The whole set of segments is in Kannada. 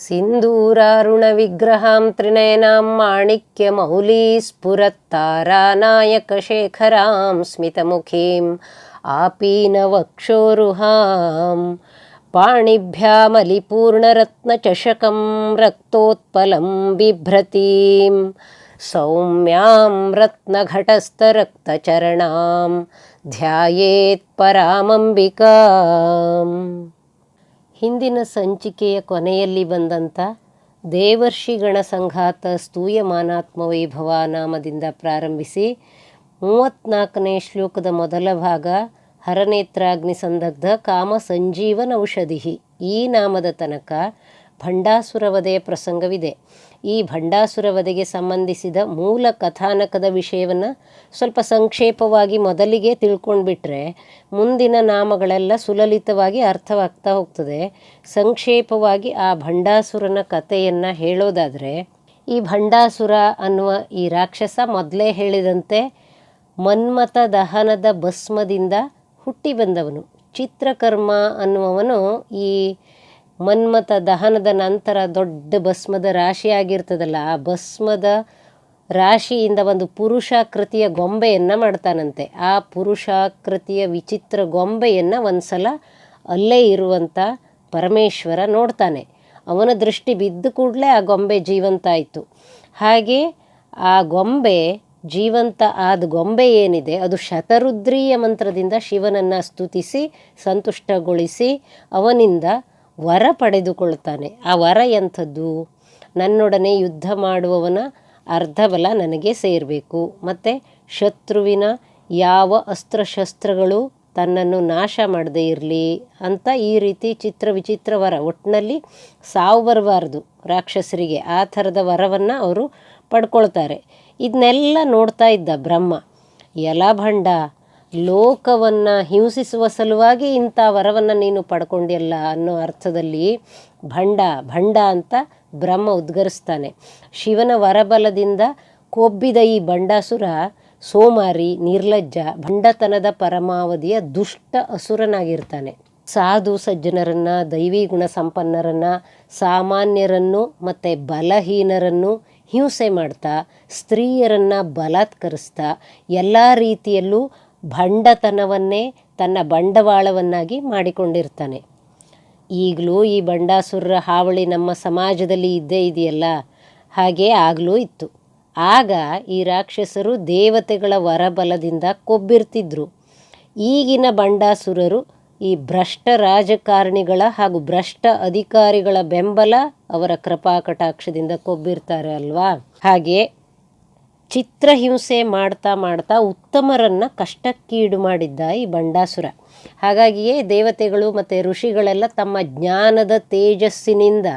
ಸಿಂಧೂರಾರುಣವಿಗ್ರಹಾಂ ತ್ರಿನಯನಾಂ ಮಾಣಿಕ್ಯಮೌಲೀಸ್ಫುರತ್ತಾರಾನಾಯಕಶೇಖರಾಂ ಸ್ಮಿತಮುಖೀಂ ಆಪೀನವಕ್ಷೋರುಹಾಂ ಪಾಣಿಭ್ಯಾಮಲಿಪೂರ್ಣರತ್ನಚಷಕಂ ರಕ್ತೋತ್ಪಲಂ ಬಿಭ್ರತೀಂ ಸೌಮ್ಯಾಂ ರತ್ನಘಟಸ್ಥರಕ್ತಚರಣಾಂ ಧ್ಯಾಯೇತ್ ಪರಾಮಂಬಿಕಾಂ. ಹಿಂದಿನ ಸಂಚಿಕೆಯ ಕೊನೆಯಲ್ಲಿ ಬಂದಂಥ ದೇವರ್ಷಿಗಣ ಸಂಘಾತ ಸ್ತೂಯಮಾನಾತ್ಮ ವೈಭವ ನಾಮದಿಂದ ಪ್ರಾರಂಭಿಸಿ 34ನೇ ಶ್ಲೋಕದ ಮೊದಲ ಭಾಗ ಹರನೇತ್ರಾಗ್ನಿ ಸಂದಗ್ಧ ಕಾಮ ಸಂಜೀವನ ಔಷಧಿ ಈ ನಾಮದ ತನಕ ಭಂಡಾಸುರ ವಧೆಯ ಪ್ರಸಂಗವಿದೆ. ಈ ಭಂಡಾಸುರ ವಧೆಗೆ ಸಂಬಂಧಿಸಿದ ಮೂಲ ಕಥಾನಕದ ವಿಷಯವನ್ನು ಸ್ವಲ್ಪ ಸಂಕ್ಷೇಪವಾಗಿ ಮೊದಲಿಗೆ ತಿಳ್ಕೊಂಡ್ಬಿಟ್ರೆ ಮುಂದಿನ ನಾಮಗಳೆಲ್ಲ ಸುಲಲಿತವಾಗಿ ಅರ್ಥವಾಗ್ತಾ ಹೋಗ್ತದೆ. ಸಂಕ್ಷೇಪವಾಗಿ ಆ ಭಂಡಾಸುರನ ಕಥೆಯನ್ನು ಹೇಳೋದಾದರೆ, ಈ ಭಂಡಾಸುರ ಅನ್ನುವ ಈ ರಾಕ್ಷಸ ಮೊದಲೇ ಹೇಳಿದಂತೆ ಮನ್ಮಥ ದಹನದ ಭಸ್ಮದಿಂದ ಹುಟ್ಟಿ ಬಂದವನು. ಚಿತ್ರಕರ್ಮ ಅನ್ನುವವನು ಈ ಮನ್ಮಥ ದಹನದ ನಂತರ ದೊಡ್ಡ ಭಸ್ಮದ ರಾಶಿಯಾಗಿರ್ತದಲ್ಲ, ಆ ಭಸ್ಮದ ರಾಶಿಯಿಂದ ಒಂದು ಪುರುಷಾಕೃತಿಯ ಗೊಂಬೆಯನ್ನು ಮಾಡ್ತಾನಂತೆ. ಆ ಪುರುಷಾಕೃತಿಯ ವಿಚಿತ್ರ ಗೊಂಬೆಯನ್ನು ಒಂದು ಸಲ ಅಲ್ಲೇ ಇರುವಂಥ ಪರಮೇಶ್ವರ ನೋಡ್ತಾನೆ. ಅವನ ದೃಷ್ಟಿ ಬಿದ್ದ ಕೂಡಲೇ ಆ ಗೊಂಬೆ ಜೀವಂತ ಆಯಿತು. ಹಾಗೆ ಆ ಗೊಂಬೆ ಜೀವಂತ ಆದ ಗೊಂಬೆ ಏನಿದೆ ಅದು ಶತರುದ್ರೀಯ ಮಂತ್ರದಿಂದ ಶಿವನನ್ನು ಸ್ತುತಿಸಿ ಸಂತುಷ್ಟಗೊಳಿಸಿ ಅವನಿಂದ ವರ ಪಡೆದುಕೊಳ್ತಾನೆ. ಆ ವರ ಎಂಥದ್ದು? ನನ್ನೊಡನೆ ಯುದ್ಧ ಮಾಡುವವನ ಅರ್ಧ ಬಲ ನನಗೆ ಸೇರಬೇಕು, ಮತ್ತು ಶತ್ರುವಿನ ಯಾವ ಅಸ್ತ್ರಶಸ್ತ್ರಗಳು ತನ್ನನ್ನು ನಾಶ ಮಾಡದೇ ಇರಲಿ ಅಂತ ಈ ರೀತಿ ವಿಚಿತ್ರ ವರ. ಒಟ್ಟಿನಲ್ಲಿ ಸಾವು ಬರಬಾರ್ದು ರಾಕ್ಷಸರಿಗೆ, ಆ ಥರದ ವರವನ್ನು ಅವರು ಪಡ್ಕೊಳ್ತಾರೆ. ಇದನ್ನೆಲ್ಲ ನೋಡ್ತಾ ಇದ್ದ ಬ್ರಹ್ಮ, ಭಂಡ, ಲೋಕವನ್ನು ಹಿಂಸಿಸುವ ಸಲುವಾಗಿ ಇಂಥ ವರವನ್ನು ನೀನು ಪಡ್ಕೊಂಡಿಲ್ಲ ಅನ್ನೋ ಅರ್ಥದಲ್ಲಿ ಭಂಡ ಅಂತ ಬ್ರಹ್ಮ ಉದ್ಗರಿಸ್ತಾನೆ. ಶಿವನ ವರಬಲದಿಂದ ಕೊಬ್ಬಿದ ಈ ಬಂಡಾಸುರ ಸೋಮಾರಿ, ನಿರ್ಲಜ್ಜ, ಭಂಡತನದ ಪರಮಾವಧಿಯ ದುಷ್ಟ ಅಸುರನಾಗಿರ್ತಾನೆ. ಸಾಧು ಸಜ್ಜನರನ್ನು, ದೈವಿ ಗುಣ ಸಂಪನ್ನರನ್ನು, ಸಾಮಾನ್ಯರನ್ನು ಮತ್ತು ಬಲಹೀನರನ್ನು ಹಿಂಸೆ ಮಾಡ್ತಾ, ಸ್ತ್ರೀಯರನ್ನು ಬಲಾತ್ಕರಿಸ್ತಾ, ಎಲ್ಲ ರೀತಿಯಲ್ಲೂ ಭಂಡತನವನ್ನೇ ತನ್ನ ಬಂಡವಾಳವನ್ನಾಗಿ ಮಾಡಿಕೊಂಡಿರ್ತಾನೆ. ಈಗಲೂ ಈ ಬಂಡಾಸುರರ ಹಾವಳಿ ನಮ್ಮ ಸಮಾಜದಲ್ಲಿ ಇದ್ದೇ ಇದೆಯಲ್ಲ, ಹಾಗೆ ಆಗಲೂ ಇತ್ತು. ಆಗ ಈ ರಾಕ್ಷಸರು ದೇವತೆಗಳ ವರಬಲದಿಂದ ಕೊಬ್ಬಿರ್ತಿದ್ರು. ಈಗಿನ ಬಂಡಾಸುರರು ಈ ಭ್ರಷ್ಟ ರಾಜಕಾರಣಿಗಳ ಹಾಗೂ ಭ್ರಷ್ಟ ಅಧಿಕಾರಿಗಳ ಬೆಂಬಲ, ಅವರ ಕೃಪಾ ಕಟಾಕ್ಷದಿಂದ ಕೊಬ್ಬಿರ್ತಾರೆ ಅಲ್ವಾ. ಹಾಗೆ ಚಿತ್ರಹಿಂಸೆ ಮಾಡ್ತಾ ಮಾಡ್ತಾ ಉತ್ತಮರನ್ನು ಕಷ್ಟಕ್ಕೀಡು ಮಾಡಿದ್ದ ಈ ಬಂಡಾಸುರ. ಹಾಗಾಗಿಯೇ ದೇವತೆಗಳು ಮತ್ತು ಋಷಿಗಳೆಲ್ಲ ತಮ್ಮ ಜ್ಞಾನದ ತೇಜಸ್ಸಿನಿಂದ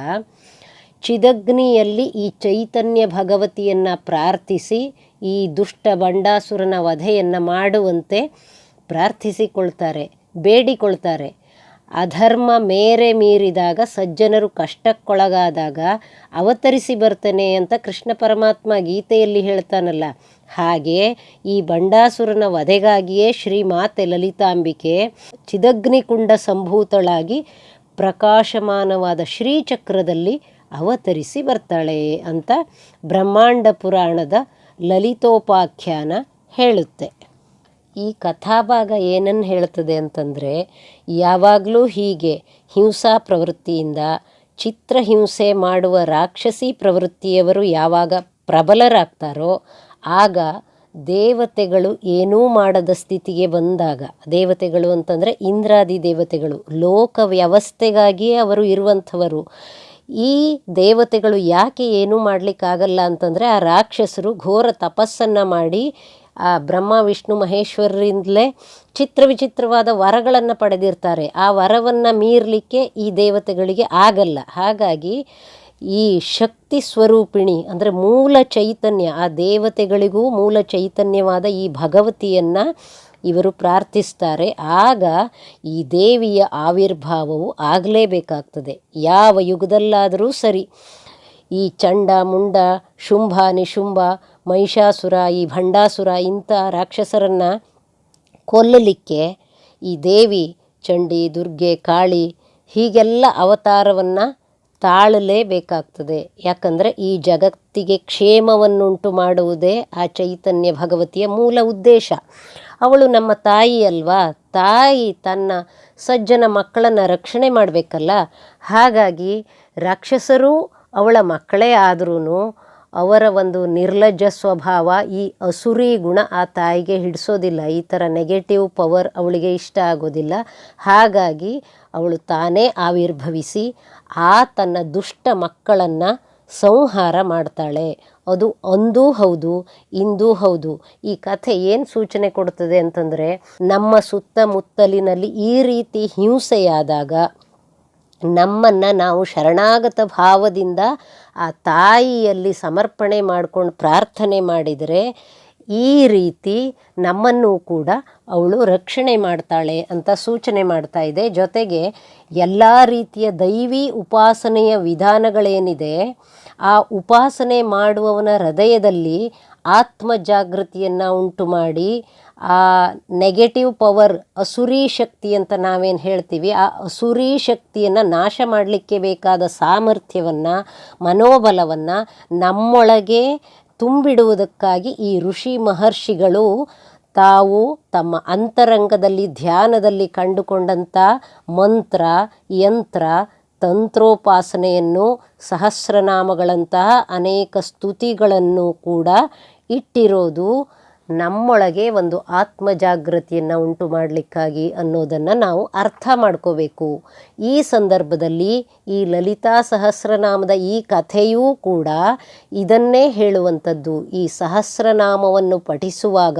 ಚಿದಗ್ನಿಯಲ್ಲಿ ಈ ಚೈತನ್ಯ ಭಗವತಿಯನ್ನು ಪ್ರಾರ್ಥಿಸಿ ಈ ದುಷ್ಟ ಬಂಡಾಸುರನ ವಧೆಯನ್ನು ಮಾಡುವಂತೆ ಪ್ರಾರ್ಥಿಸಿಕೊಳ್ತಾರೆ, ಬೇಡಿಕೊಳ್ತಾರೆ. ಅಧರ್ಮ ಮೇರೆ ಮೀರಿದಾಗ, ಸಜ್ಜನರು ಕಷ್ಟಕ್ಕೊಳಗಾದಾಗ ಅವತರಿಸಿ ಬರ್ತೇನೆ ಅಂತ ಕೃಷ್ಣ ಪರಮಾತ್ಮ ಗೀತೆಯಲ್ಲಿ ಹೇಳ್ತಾನಲ್ಲ, ಹಾಗೆ ಈ ಬಂಡಾಸುರನ ವಧೆಗಾಗಿಯೇ ಶ್ರೀಮಾತೆ ಲಲಿತಾಂಬಿಕೆ ಚಿದಗ್ನಿಕುಂಡ ಸಂಭೂತಳಾಗಿ ಪ್ರಕಾಶಮಾನವಾದ ಶ್ರೀಚಕ್ರದಲ್ಲಿ ಅವತರಿಸಿ ಬರ್ತಾಳೆ ಅಂತ ಬ್ರಹ್ಮಾಂಡ ಪುರಾಣದ ಲಲಿತೋಪಾಖ್ಯಾನ ಹೇಳುತ್ತೆ. ಈ ಕಥಾಭಾಗ ಏನನ್ನು ಹೇಳ್ತದೆ ಅಂತಂದರೆ, ಯಾವಾಗಲೂ ಹೀಗೆ ಹಿಂಸಾ ಪ್ರವೃತ್ತಿಯಿಂದ ಚಿತ್ರಹಿಂಸೆ ಮಾಡುವ ರಾಕ್ಷಸಿ ಪ್ರವೃತ್ತಿಯವರು ಯಾವಾಗ ಪ್ರಬಲರಾಗ್ತಾರೋ ಆಗ ದೇವತೆಗಳು ಏನೂ ಮಾಡದ ಸ್ಥಿತಿಗೆ ಬಂದಾಗ, ದೇವತೆಗಳು ಅಂತಂದರೆ ಇಂದ್ರಾದಿ ದೇವತೆಗಳು, ಲೋಕ ವ್ಯವಸ್ಥೆಗಾಗಿಯೇ ಅವರು ಇರುವಂಥವರು. ಈ ದೇವತೆಗಳು ಯಾಕೆ ಏನೂ ಮಾಡಲಿಕ್ಕಾಗಲ್ಲ ಅಂತಂದರೆ, ಆ ರಾಕ್ಷಸರು ಘೋರ ತಪಸ್ಸನ್ನು ಮಾಡಿ ಆ ಬ್ರಹ್ಮ ವಿಷ್ಣು ಮಹೇಶ್ವರರಿಂದಲೇ ವಿಚಿತ್ರವಾದ ವರಗಳನ್ನು ಪಡೆದಿರ್ತಾರೆ. ಆ ವರವನ್ನು ಮೀರಲಿಕ್ಕೆ ಈ ದೇವತೆಗಳಿಗೆ ಆಗಲ್ಲ. ಹಾಗಾಗಿ ಈ ಶಕ್ತಿ ಸ್ವರೂಪಿಣಿ ಅಂದರೆ ಮೂಲ ಚೈತನ್ಯ, ಆ ದೇವತೆಗಳಿಗೂ ಮೂಲ ಚೈತನ್ಯವಾದ ಈ ಭಗವತಿಯನ್ನು ಇವರು ಪ್ರಾರ್ಥಿಸ್ತಾರೆ. ಆಗ ಈ ದೇವಿಯ ಆವಿರ್ಭಾವವು ಆಗಲೇಬೇಕಾಗ್ತದೆ. ಯಾವ ಯುಗದಲ್ಲಾದರೂ ಸರಿ. ಈ ಚಂಡ ಮುಂಡ, ಶುಂಭ ನಿಶುಂಭ, ಮಹಿಷಾಸುರ, ಈ ಭಂಡಾಸುರ ಇಂಥ ರಾಕ್ಷಸರನ್ನು ಕೊಲ್ಲಲಿಕ್ಕೆ ಈ ದೇವಿ ಚಂಡಿ, ದುರ್ಗೆ, ಕಾಳಿ ಹೀಗೆಲ್ಲ ಅವತಾರವನ್ನು ತಾಳಲೇಬೇಕಾಗ್ತದೆ. ಯಾಕಂದರೆ ಈ ಜಗತ್ತಿಗೆ ಕ್ಷೇಮವನ್ನುಂಟು ಮಾಡುವುದೇ ಆ ಚೈತನ್ಯ ಭಗವತಿಯ ಮೂಲ ಉದ್ದೇಶ. ಅವಳು ನಮ್ಮ ತಾಯಿ ಅಲ್ವಾ, ತಾಯಿ ತನ್ನ ಸಜ್ಜನ ಮಕ್ಕಳನ್ನು ರಕ್ಷಣೆ ಮಾಡಬೇಕಲ್ಲ. ಹಾಗಾಗಿ ರಾಕ್ಷಸರೂ ಅವಳ ಮಕ್ಕಳೇ ಆದ್ರೂ ಅವರ ಒಂದು ನಿರ್ಲಜ್ಜ ಸ್ವಭಾವ, ಈ ಅಸುರಿ ಗುಣ ಆ ತಾಯಿಗೆ ಹಿಡಿಸೋದಿಲ್ಲ. ಈ ಥರ ನೆಗೆಟಿವ್ ಪವರ್ ಅವಳಿಗೆ ಇಷ್ಟ ಆಗೋದಿಲ್ಲ. ಹಾಗಾಗಿ ಅವಳು ತಾನೇ ಆವಿರ್ಭವಿಸಿ ಆ ತನ್ನ ದುಷ್ಟ ಮಕ್ಕಳನ್ನು ಸಂಹಾರ ಮಾಡ್ತಾಳೆ. ಅದು ಅಂದೂ ಹೌದು, ಇಂದೂ ಹೌದು. ಈ ಕಥೆ ಏನು ಸೂಚನೆ ಕೊಡ್ತದೆ ಅಂತಂದರೆ, ನಮ್ಮ ಸುತ್ತಮುತ್ತಲಿನಲ್ಲಿ ಈ ರೀತಿ ಹಿಂಸೆಯಾದಾಗ ನಮ್ಮನ್ನು ನಾವು ಶರಣಾಗತ ಭಾವದಿಂದ ಆ ತಾಯಿಯಲ್ಲಿ ಸಮರ್ಪಣೆ ಮಾಡ್ಕೊಂಡು ಪ್ರಾರ್ಥನೆ ಮಾಡಿದರೆ ಈ ರೀತಿ ನಮ್ಮನ್ನು ಕೂಡ ಅವಳು ರಕ್ಷಣೆ ಮಾಡ್ತಾಳೆ ಅಂತ ಸೂಚನೆ ಮಾಡ್ತಾ ಇದೆ. ಜೊತೆಗೆ ಎಲ್ಲ ರೀತಿಯ ದೈವಿ ಉಪಾಸನೆಯ ವಿಧಾನಗಳೇನಿದೆ, ಆ ಉಪಾಸನೆ ಮಾಡುವವನ ಹೃದಯದಲ್ಲಿ ಆತ್ಮ ಜಾಗೃತಿಯನ್ನು ಉಂಟು ಮಾಡಿ ಆ ನೆಗೆಟಿವ್ ಪವರ್, ಅಸುರಿ ಶಕ್ತಿ ಅಂತ ನಾವೇನು ಹೇಳ್ತೀವಿ, ಆ ಅಸುರಿ ಶಕ್ತಿಯನ್ನು ನಾಶ ಮಾಡಲಿಕ್ಕೆ ಬೇಕಾದ ಸಾಮರ್ಥ್ಯವನ್ನು, ಮನೋಬಲವನ್ನು ನಮ್ಮೊಳಗೆ ತುಂಬಿಡುವುದಕ್ಕಾಗಿ ಈ ಋಷಿ ಮಹರ್ಷಿಗಳು ತಾವು ತಮ್ಮ ಅಂತರಂಗದಲ್ಲಿ ಧ್ಯಾನದಲ್ಲಿ ಕಂಡುಕೊಂಡಂಥ ಮಂತ್ರ, ಯಂತ್ರ, ತಂತ್ರೋಪಾಸನೆಯನ್ನು, ಸಹಸ್ರನಾಮಗಳಂತಹ ಅನೇಕ ಸ್ತುತಿಗಳನ್ನು ಕೂಡ ಇಟ್ಟಿರೋದು ನಮ್ಮೊಳಗೆ ಒಂದು ಆತ್ಮ ಜಾಗೃತಿಯನ್ನು ಉಂಟು ಮಾಡಲಿಕ್ಕಾಗಿ ಅನ್ನೋದನ್ನು ನಾವು ಅರ್ಥ ಮಾಡ್ಕೋಬೇಕು. ಈ ಸಂದರ್ಭದಲ್ಲಿ ಈ ಲಲಿತಾ ಸಹಸ್ರನಾಮದ ಈ ಕಥೆಯೂ ಕೂಡ ಇದನ್ನೇ ಹೇಳುವಂಥದ್ದು. ಈ ಸಹಸ್ರನಾಮವನ್ನು ಪಠಿಸುವಾಗ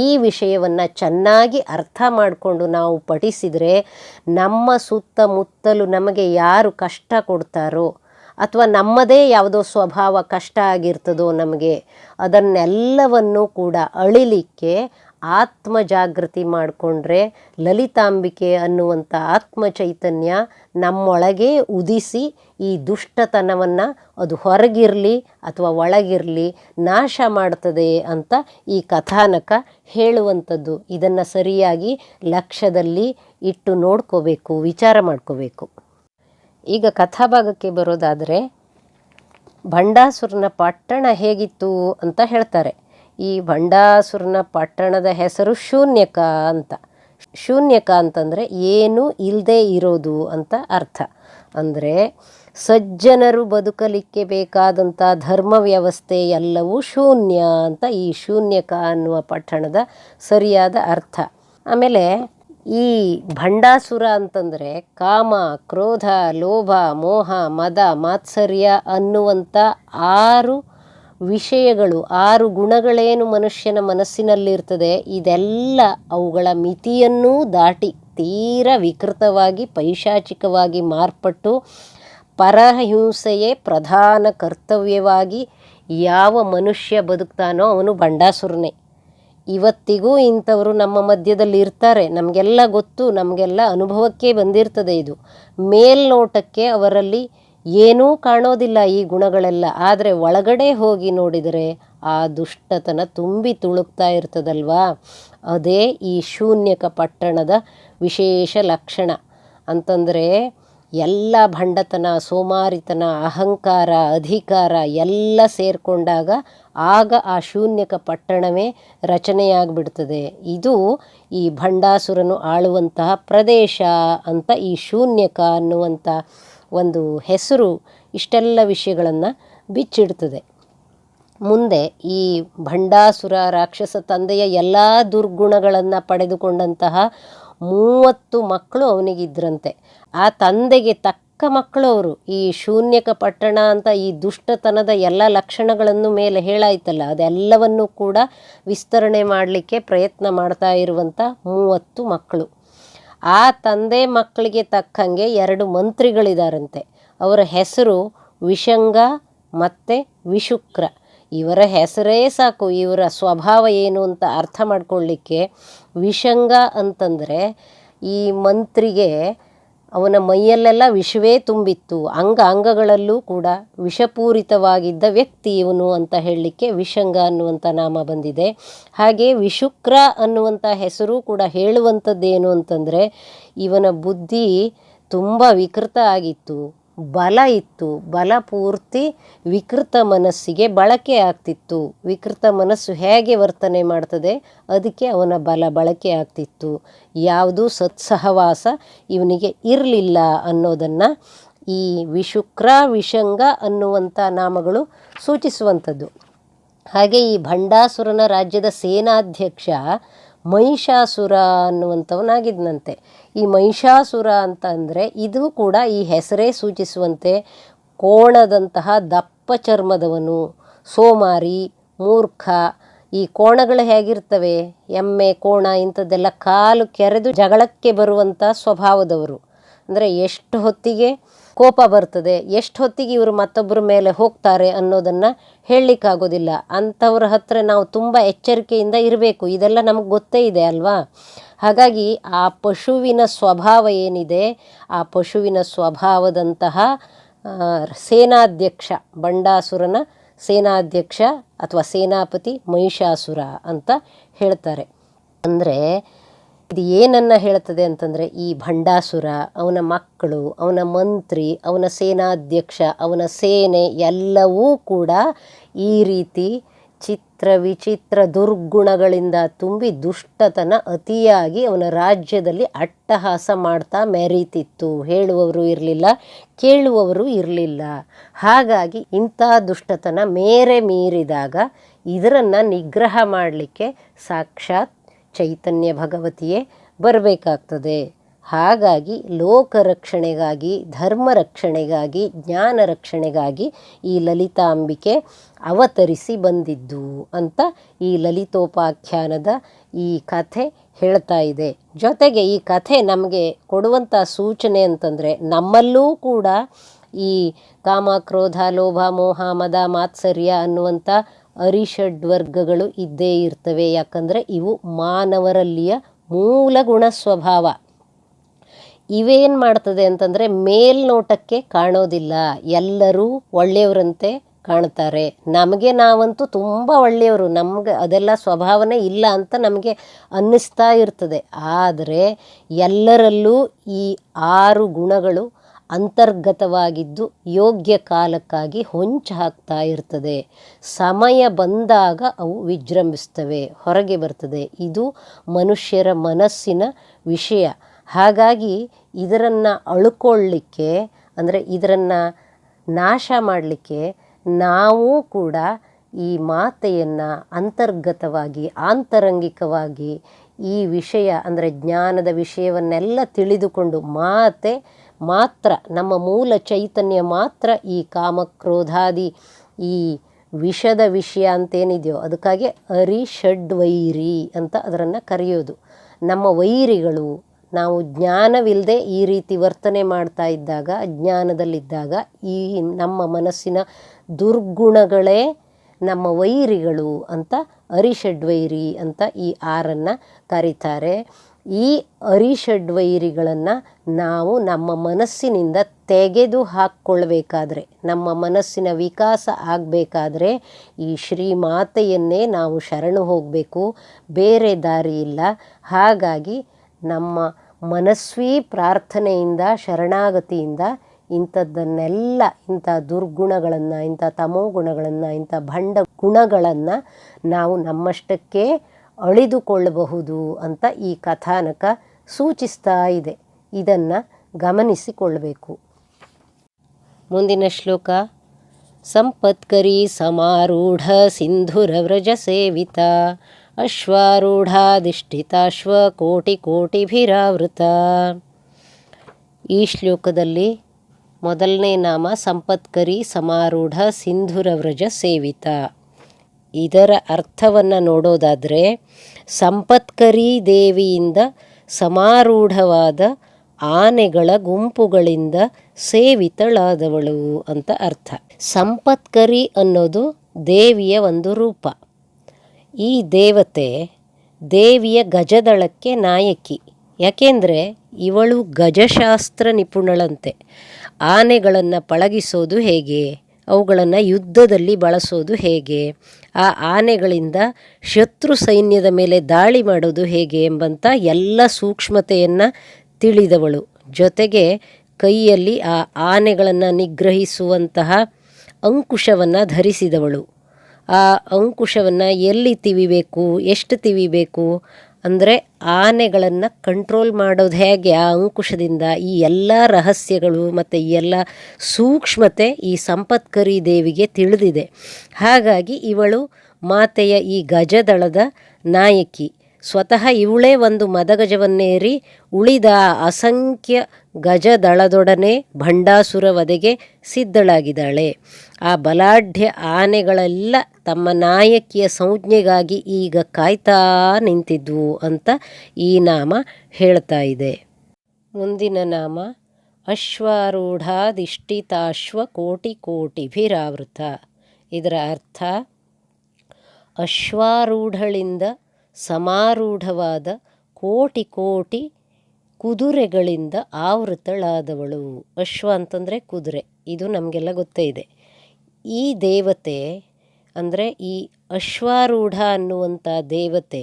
ಈ ವಿಷಯವನ್ನು ಚೆನ್ನಾಗಿ ಅರ್ಥ ಮಾಡಿಕೊಂಡು ನಾವು ಪಠಿಸಿದರೆ ನಮ್ಮ ಸುತ್ತಮುತ್ತಲು ನಮಗೆ ಯಾರು ಕಷ್ಟ ಕೊಡ್ತಾರೋ ಅಥವಾ ನಮ್ಮದೇ ಯಾವುದೋ ಸ್ವಭಾವ ಕಷ್ಟ ಆಗಿರ್ತದೋ ನಮಗೆ, ಅದನ್ನೆಲ್ಲವನ್ನು ಕೂಡ ಅಳಿಲಿಕ್ಕೆ ಆತ್ಮ ಜಾಗೃತಿ ಮಾಡಿಕೊಂಡ್ರೆ ಲಲಿತಾಂಬಿಕೆ ಅನ್ನುವಂಥ ಆತ್ಮ ಚೈತನ್ಯ ನಮ್ಮೊಳಗೆ ಉದಿಸಿ ಈ ದುಷ್ಟತನವನ್ನು ಅದು ಹೊರಗಿರಲಿ ಅಥವಾ ಒಳಗಿರಲಿ ನಾಶ ಮಾಡ್ತದೆ ಅಂತ ಈ ಕಥಾನಕ ಹೇಳುವಂಥದ್ದು. ಇದನ್ನು ಸರಿಯಾಗಿ ಲಕ್ಷ್ಯದಲ್ಲಿ ಇಟ್ಟು ನೋಡ್ಕೋಬೇಕು, ವಿಚಾರ ಮಾಡ್ಕೋಬೇಕು. ಈಗ ಕಥಾಭಾಗಕ್ಕೆ ಬರೋದಾದರೆ, ಭಂಡಾಸುರನ ಪಟ್ಟಣ ಹೇಗಿತ್ತು ಅಂತ ಹೇಳ್ತಾರೆ. ಈ ಭಂಡಾಸುರನ ಪಟ್ಟಣದ ಹೆಸರು ಶೂನ್ಯಕ ಅಂತ. ಶೂನ್ಯಕ ಅಂತಂದರೆ ಏನು ಇಲ್ಲದೆ ಇರೋದು ಅಂತ ಅರ್ಥ. ಅಂದರೆ ಸಜ್ಜನರು ಬದುಕಲಿಕ್ಕೆ ಬೇಕಾದಂಥ ಧರ್ಮ ವ್ಯವಸ್ಥೆ ಎಲ್ಲವೂ ಶೂನ್ಯ ಅಂತ ಈ ಶೂನ್ಯಕ ಅನ್ನುವ ಪಟ್ಟಣದ ಸರಿಯಾದ ಅರ್ಥ. ಆಮೇಲೆ ಈ ಭಂಡಾಸುರ ಅಂತಂದರೆ ಕಾಮ, ಕ್ರೋಧ, ಲೋಭ, ಮೋಹ, ಮದ, ಮಾತ್ಸರ್ಯ ಅನ್ನುವಂಥ 6 ವಿಷಯಗಳು, 6 ಗುಣಗಳೇನು ಮನುಷ್ಯನ ಮನಸ್ಸಿನಲ್ಲಿರ್ತದೆ, ಇದೆಲ್ಲ ಅವುಗಳ ಮಿತಿಯನ್ನೂ ದಾಟಿ ತೀರ ವಿಕೃತವಾಗಿ ಪೈಶಾಚಿಕವಾಗಿ ಮಾರ್ಪಟ್ಟು ಪರಹಿಂಸೆಯೇ ಪ್ರಧಾನ ಕರ್ತವ್ಯವಾಗಿ ಯಾವ ಮನುಷ್ಯ ಬದುಕ್ತಾನೋ ಅವನು ಭಂಡಾಸುರನೇ. ಇವತ್ತಿಗೂ ಇಂಥವರು ನಮ್ಮ ಮಧ್ಯದಲ್ಲಿ ಇರ್ತಾರೆ. ನಮಗೆಲ್ಲ ಗೊತ್ತು, ನಮಗೆಲ್ಲ ಅನುಭವಕ್ಕೆ ಬಂದಿರ್ತದೆ ಇದು. ಮೇಲ್ನೋಟಕ್ಕೆ ಅವರಲ್ಲಿ ಏನೂ ಕಾಣೋದಿಲ್ಲ ಈ ಗುಣಗಳೆಲ್ಲ. ಆದರೆ ಒಳಗಡೆ ಹೋಗಿ ನೋಡಿದರೆ ಆ ದುಷ್ಟತನ ತುಂಬಿ ತುಳುಕ್ತಾ ಇರ್ತದಲ್ವಾ. ಅದೇ ಈ ಶೂನ್ಯಕ ಪಟ್ಟಣದ ವಿಶೇಷ ಲಕ್ಷಣ. ಅಂತಂದರೆ ಎಲ್ಲ ಭಂಡತನ, ಸೋಮಾರಿತನ, ಅಹಂಕಾರ, ಅಧಿಕಾರ ಎಲ್ಲ ಸೇರಿಕೊಂಡಾಗ ಆಗ ಆ ಶೂನ್ಯಕ ಪಟ್ಟಣವೇ ರಚನೆಯಾಗಿಬಿಡ್ತದೆ. ಇದು ಈ ಭಂಡಾಸುರನು ಆಳುವಂತಹ ಪ್ರದೇಶ ಅಂತ ಈ ಶೂನ್ಯಕ ಅನ್ನುವಂಥ ಒಂದು ಹೆಸರು ಇಷ್ಟೆಲ್ಲ ವಿಷಯಗಳನ್ನು ಬಿಚ್ಚಿಡ್ತದೆ. ಮುಂದೆ ಈ ಭಂಡಾಸುರ ರಾಕ್ಷಸ ತಂದೆಯ ಎಲ್ಲ ದುರ್ಗುಣಗಳನ್ನು ಪಡೆದುಕೊಂಡಂತಹ 30 ಮಕ್ಕಳು ಅವನಿಗಿದ್ರಂತೆ. ಆ ತಂದೆಗೆ ತಕ್ಕ ಮಕ್ಕಳು ಅವರು. ಈ ಶೂನ್ಯಕ ಪಟ್ಟಣ ಅಂತ ಈ ದುಷ್ಟತನದ ಎಲ್ಲ ಲಕ್ಷಣಗಳನ್ನು ಮೇಲೆ ಹೇಳಾಯ್ತಲ್ಲ, ಅದೆಲ್ಲವನ್ನು ಕೂಡ ವಿಸ್ತರಣೆ ಮಾಡಲಿಕ್ಕೆ ಪ್ರಯತ್ನ ಮಾಡ್ತಾ ಇರುವಂಥ 30 ಮಕ್ಕಳು. ಆ ತಂದೆ ಮಕ್ಕಳಿಗೆ ತಕ್ಕಂಗೆ 2 ಮಂತ್ರಿಗಳಿದಾರಂತೆ. ಅವರ ಹೆಸರು ವಿಶಂಗ ಮತ್ತು ವಿಶುಕ್ರ. ಇವರ ಹೆಸರೇ ಸಾಕು ಇವರ ಸ್ವಭಾವ ಏನು ಅಂತ ಅರ್ಥ ಮಾಡ್ಕೊಳ್ಳಿಕ್ಕೆ. ವಿಶಂಗ ಅಂತಂದರೆ ಈ ಮಂತ್ರಿಗೆ ಅವನ ಮೈಯಲ್ಲೆಲ್ಲ ವಿಷವೇ ತುಂಬಿತ್ತು, ಅಂಗಗಳಲ್ಲೂ ಕೂಡ ವಿಷಪೂರಿತವಾಗಿದ್ದ ವ್ಯಕ್ತಿ ಇವನು ಅಂತ ಹೇಳಲಿಕ್ಕೆ ವಿಶಂಗ ಅನ್ನುವಂಥ ನಾಮ ಬಂದಿದೆ. ಹಾಗೆ ವಿಶುಕ್ರ ಅನ್ನುವಂಥ ಹೆಸರು ಕೂಡ ಹೇಳುವಂಥದ್ದೇನು ಅಂತಂದರೆ ಇವನ ಬುದ್ಧಿ ತುಂಬ ವಿಕೃತ ಆಗಿತ್ತು, ಬಲ ಇತ್ತು. ಬಲ ಪೂರ್ತಿ ವಿಕೃತ ಮನಸ್ಸಿಗೆ ಬಳಕೆ ಆಗ್ತಿತ್ತು. ವಿಕೃತ ಮನಸ್ಸು ಹೇಗೆ ವರ್ತನೆ ಮಾಡ್ತದೆ ಅದಕ್ಕೆ ಅವನ ಬಲ ಬಳಕೆ ಆಗ್ತಿತ್ತು. ಯಾವುದೂ ಸತ್ಸಹವಾಸ ಇವನಿಗೆ ಇರಲಿಲ್ಲ ಅನ್ನೋದನ್ನು ಈ ವಿಶುಕ್ರ ವಿಷಂಗ ಅನ್ನುವಂಥ ನಾಮಗಳು ಸೂಚಿಸುವಂಥದ್ದು. ಹಾಗೆ ಈ ಭಂಡಾಸುರನ ರಾಜ್ಯದ ಸೇನಾಧ್ಯಕ್ಷ ಮಹಿಷಾಸುರ ಅನ್ನುವಂಥವನಾಗಿದ್ದಂತೆ. ಈ ಮಹಿಷಾಸುರ ಅಂತ ಅಂದರೆ ಇದು ಕೂಡ ಈ ಹೆಸರೇ ಸೂಚಿಸುವಂತೆ ಕೋಣದಂತಹ ದಪ್ಪ ಚರ್ಮದವನು, ಸೋಮಾರಿ, ಮೂರ್ಖ. ಈ ಕೋಣಗಳು ಹೇಗಿರ್ತವೆ, ಎಮ್ಮೆ ಕೋಣ ಇಂಥದ್ದೆಲ್ಲ ಕಾಲು ಕೆರೆದು ಜಗಳಕ್ಕೆ ಬರುವಂಥ ಸ್ವಭಾವದವರು. ಅಂದರೆ ಎಷ್ಟು ಹೊತ್ತಿಗೆ ಕೋಪ ಬರ್ತದೆ, ಎಷ್ಟು ಹೊತ್ತಿಗೆ ಇವರು ಮತ್ತೊಬ್ಬರ ಮೇಲೆ ಹೋಗ್ತಾರೆ ಅನ್ನೋದನ್ನು ಹೇಳಲಿಕ್ಕಾಗೋದಿಲ್ಲ. ಅಂಥವ್ರ ಹತ್ರ ನಾವು ತುಂಬ ಎಚ್ಚರಿಕೆಯಿಂದ ಇರಬೇಕು. ಇದೆಲ್ಲ ನಮಗೆ ಗೊತ್ತೇ ಇದೆ ಅಲ್ವಾ. ಹಾಗಾಗಿ ಆ ಪಶುವಿನ ಸ್ವಭಾವ ಏನಿದೆ, ಆ ಪಶುವಿನ ಸ್ವಭಾವದಂತಹ ಸೇನಾಧ್ಯಕ್ಷ, ಭಂಡಾಸುರನ ಸೇನಾಧ್ಯಕ್ಷ ಅಥವಾ ಸೇನಾಪತಿ ಮಹಿಷಾಸುರ ಅಂತ ಹೇಳ್ತಾರೆ. ಅಂದರೆ ಇದು ಏನನ್ನು ಹೇಳ್ತದೆ ಅಂತಂದರೆ, ಈ ಭಂಡಾಸುರ, ಅವನ ಮಕ್ಕಳು, ಅವನ ಮಂತ್ರಿ, ಅವನ ಸೇನಾಧ್ಯಕ್ಷ, ಅವನ ಸೇನೆ ಎಲ್ಲವೂ ಕೂಡ ಈ ರೀತಿ ಚಿತ್ರ ವಿಚಿತ್ರ ದುರ್ಗುಣಗಳಿಂದ ತುಂಬಿ ದುಷ್ಟತನ ಅತಿಯಾಗಿ ಅವನ ರಾಜ್ಯದಲ್ಲಿ ಅಟ್ಟಹಾಸ ಮಾಡ್ತಾ ಮೆರೀತಿತ್ತು. ಹೇಳುವವರು ಇರಲಿಲ್ಲ, ಕೇಳುವವರು ಇರಲಿಲ್ಲ. ಹಾಗಾಗಿ ಇಂಥ ದುಷ್ಟತನ ಮೇರೆ ಮೀರಿದಾಗ ಇದರನ್ನು ನಿಗ್ರಹ ಮಾಡಲಿಕ್ಕೆ ಸಾಕ್ಷಾತ್ ಚೈತನ್ಯ ಭಗವತಿಯೇ ಬರಬೇಕಾಗ್ತದೆ. ಹಾಗಾಗಿ ಲೋಕ ರಕ್ಷಣೆಗಾಗಿ, ಧರ್ಮ ರಕ್ಷಣೆಗಾಗಿ, ಜ್ಞಾನ ರಕ್ಷಣೆಗಾಗಿ ಈ ಲಲಿತಾಂಬಿಕೆ ಅವತರಿಸಿ ಬಂದಿದ್ದು ಅಂತ ಈ ಲಲಿತೋಪಾಖ್ಯಾನದ ಈ ಕಥೆ ಹೇಳ್ತಾ ಇದೆ. ಜೊತೆಗೆ ಈ ಕಥೆ ನಮಗೆ ಕೊಡುವಂಥ ಸೂಚನೆ ಅಂತಂದರೆ, ನಮ್ಮಲ್ಲೂ ಕೂಡ ಈ ಕಾಮ, ಕ್ರೋಧ, ಲೋಭ, ಮೋಹ, ಮದ, ಮಾತ್ಸರ್ಯ ಅನ್ನುವಂಥ ಅರಿಷಡ್ವರ್ಗಗಳು ಇದ್ದೇ ಇರ್ತವೆ. ಯಾಕಂದರೆ ಇವು ಮಾನವರಲ್ಲಿಯ ಮೂಲ ಗುಣ ಸ್ವಭಾವ. ಇವೇನು ಮಾಡ್ತದೆ ಅಂತಂದರೆ ಮೇಲ್ನೋಟಕ್ಕೆ ಕಾಣೋದಿಲ್ಲ. ಎಲ್ಲರೂ ಒಳ್ಳೆಯವರಂತೆ ಕಾಣ್ತಾರೆ. ನಮಗೆ ನಾವಂತೂ ತುಂಬ ಒಳ್ಳೆಯವರು, ನಮಗೆ ಅದೆಲ್ಲ ಸ್ವಭಾವನೆ ಇಲ್ಲ ಅಂತ ನಮಗೆ ಅನ್ನಿಸ್ತಾ ಇರ್ತದೆ. ಆದರೆ ಎಲ್ಲರಲ್ಲೂ ಈ 6 ಗುಣಗಳು ಅಂತರ್ಗತವಾಗಿದ್ದು ಯೋಗ್ಯ ಕಾಲಕ್ಕಾಗಿ ಹೊಂಚು ಹಾಕ್ತಾ ಇರ್ತದೆ. ಸಮಯ ಬಂದಾಗ ಅವು ವಿಜೃಂಭಿಸ್ತವೆ, ಹೊರಗೆ ಬರ್ತದೆ. ಇದು ಮನುಷ್ಯರ ಮನಸ್ಸಿನ ವಿಷಯ. ಹಾಗಾಗಿ ಇದರನ್ನು ಅಳ್ಕೊಳ್ಳಿಕ್ಕೆ, ಅಂದರೆ ಇದರನ್ನು ನಾಶ ಮಾಡಲಿಕ್ಕೆ ನಾವು ಕೂಡ ಈ ಮಾತೆಯನ್ನು ಅಂತರ್ಗತವಾಗಿ, ಆಂತರಂಗಿಕವಾಗಿ ಈ ವಿಷಯ ಅಂದರೆ ಜ್ಞಾನದ ವಿಷಯವನ್ನೆಲ್ಲ ತಿಳಿದುಕೊಂಡು ಮಾತೆ ಮಾತ್ರ, ನಮ್ಮ ಮೂಲ ಚೈತನ್ಯ ಮಾತ್ರ ಈ ಕಾಮಕ್ರೋಧಾದಿ ಈ ವಿಷದ ವಿಷಯ ಅಂತೇನಿದೆಯೋ ಅದಕ್ಕಾಗಿ ಅರಿಷಡ್ವೈರಿ ಅಂತ ಅದನ್ನು ಕರೆಯೋದು. ನಮ್ಮ ವೈರಿಗಳು, ನಾವು ಜ್ಞಾನವಿಲ್ಲದೆ ಈ ರೀತಿ ವರ್ತನೆ ಮಾಡ್ತಾ ಇದ್ದಾಗ, ಅಜ್ಞಾನದಲ್ಲಿದ್ದಾಗ ಈ ನಮ್ಮ ಮನಸ್ಸಿನ ದುರ್ಗುಣಗಳೇ ನಮ್ಮ ವೈರಿಗಳು ಅಂತ ಅರಿಷಡ್ವೈರಿ ಅಂತ ಈ 6 ಕರೀತಾರೆ. ಈ ಅರಿಷಡ್ವೈರಿಗಳನ್ನು ನಾವು ನಮ್ಮ ಮನಸ್ಸಿನಿಂದ ತೆಗೆದು ಹಾಕ್ಕೊಳ್ಬೇಕಾದ್ರೆ, ನಮ್ಮ ಮನಸ್ಸಿನ ವಿಕಾಸ ಆಗಬೇಕಾದ್ರೆ ಈ ಶ್ರೀಮಾತೆಯನ್ನೇ ನಾವು ಶರಣು ಹೋಗಬೇಕು, ಬೇರೆ ದಾರಿ ಇಲ್ಲ. ಹಾಗಾಗಿ ನಮ್ಮ ಮನಸ್ವೀ ಪ್ರಾರ್ಥನೆಯಿಂದ, ಶರಣಾಗತಿಯಿಂದ ಇಂಥದ್ದನ್ನೆಲ್ಲ, ಇಂಥ ದುರ್ಗುಣಗಳನ್ನು, ಇಂಥ ತಮೋಗುಣಗಳನ್ನು, ಇಂಥ ಭಂಡ ಗುಣಗಳನ್ನು ನಾವು ನಮ್ಮಷ್ಟಕ್ಕೆ ಅಳಿದುಕೊಳ್ಳಬಹುದು ಅಂತ ಈ ಕಥಾನಕ ಸೂಚಿಸ್ತಾ ಇದೆ. ಇದನ್ನು ಗಮನಿಸಿಕೊಳ್ಳಬೇಕು. ಮುಂದಿನ ಶ್ಲೋಕ. ಸಂಪತ್ಕರಿ ಸಮಾರೂಢ ಸಿಂಧುರವ್ರಜ ಸೇವಿತ ಅಶ್ವಾರೂಢಾಧಿಷ್ಠಿತಾಶ್ವ ಕೋಟಿ ಕೋಟಿಭಿರಾವೃತ. ಈ ಶ್ಲೋಕದಲ್ಲಿ ಮೊದಲನೇ ನಾಮ ಸಂಪತ್ಕರಿ ಸಮಾರೂಢ ಸಿಂಧುರವ್ರಜ ಸೇವಿತ. ಇದರ ಅರ್ಥವನ್ನು ನೋಡೋದಾದರೆ, ಸಂಪತ್ಕರಿ ದೇವಿಯಿಂದ ಸಮಾರೂಢವಾದ ಆನೆಗಳ ಗುಂಪುಗಳಿಂದ ಸೇವಿತಳಾದವಳು ಅಂತ ಅರ್ಥ. ಸಂಪತ್ಕರಿ ಅನ್ನೋದು ದೇವಿಯ ಒಂದು ರೂಪ. ಈ ದೇವತೆ ದೇವಿಯ ಗಜದಳಕ್ಕೆ ನಾಯಕಿ. ಯಾಕೆಂದರೆ ಇವಳು ಗಜಶಾಸ್ತ್ರ ನಿಪುಣಳಂತೆ. ಆನೆಗಳನ್ನು ಪಳಗಿಸೋದು ಹೇಗೆ, ಅವುಗಳನ್ನು ಯುದ್ಧದಲ್ಲಿ ಬಳಸೋದು ಹೇಗೆ, ಆ ಆನೆಗಳಿಂದ ಶತ್ರು ಸೈನ್ಯದ ಮೇಲೆ ದಾಳಿ ಮಾಡೋದು ಹೇಗೆ ಎಂಬಂಥ ಎಲ್ಲ ಸೂಕ್ಷ್ಮತೆಯನ್ನು ತಿಳಿದವಳು. ಜೊತೆಗೆ ಕೈಯಲ್ಲಿ ಆ ಆನೆಗಳನ್ನು ನಿಗ್ರಹಿಸುವಂತಹ ಅಂಕುಶವನ್ನು ಧರಿಸಿದವಳು. ಆ ಅಂಕುಶವನ್ನು ಎಲ್ಲಿ ತಿವಿಬೇಕು, ಎಷ್ಟು ತಿವಿಬೇಕು ಅಂದರೆ ಆನೆಗಳನ್ನು ಕಂಟ್ರೋಲ್ ಮಾಡೋದು ಹೇಗೆ ಆ ಅಂಕುಶದಿಂದ, ಈ ಎಲ್ಲ ರಹಸ್ಯಗಳು ಮತ್ತು ಈ ಎಲ್ಲ ಸೂಕ್ಷ್ಮತೆ ಈ ಸಂಪತ್ಕರಿ ದೇವಿಗೆ ತಿಳಿದಿದೆ. ಹಾಗಾಗಿ ಇವಳು ಮಾತೆಯ ಈ ಗಜದಳದ ನಾಯಕಿ. ಸ್ವತಃ ಇವಳೇ ಒಂದು ಮದಗಜವನ್ನೇರಿ ಉಳಿದ ಅಸಂಖ್ಯ ಗಜದಳದೊಡನೆ ಭಂಡಾಸುರ ವಧೆಗೆ ಸಿದ್ಧಳಾಗಿದ್ದಾಳೆ. ಆ ಬಲಾಢ್ಯ ಆನೆಗಳೆಲ್ಲ ತಮ್ಮ ನಾಯಕಿಯ ಸಂಜ್ಞೆಗಾಗಿ ಈಗ ಕಾಯ್ತಾ ನಿಂತಿದ್ವು ಅಂತ ಈ ನಾಮ ಹೇಳ್ತಾ ಇದೆ. ಮುಂದಿನ ನಾಮ ಅಶ್ವಾರೂಢಾಧಿಷ್ಠಿತಾಶ್ವ ಕೋಟಿ ಕೋಟಿಭಿರಾವೃತ. ಇದರ ಅರ್ಥ ಅಶ್ವಾರೂಢಳಿಂದ ಸಮಾರೂಢವಾದ ಕೋಟಿ ಕೋಟಿ ಕುದುರೆಗಳಿಂದ ಆವೃತಳಾದವಳು. ಅಶ್ವ ಅಂತಂದರೆ ಕುದುರೆ, ಇದು ನಮಗೆಲ್ಲ ಗೊತ್ತೇ ಇದೆ. ಈ ದೇವತೆ ಅಂದರೆ ಈ ಅಶ್ವಾರೂಢ ಅನ್ನುವಂಥ ದೇವತೆ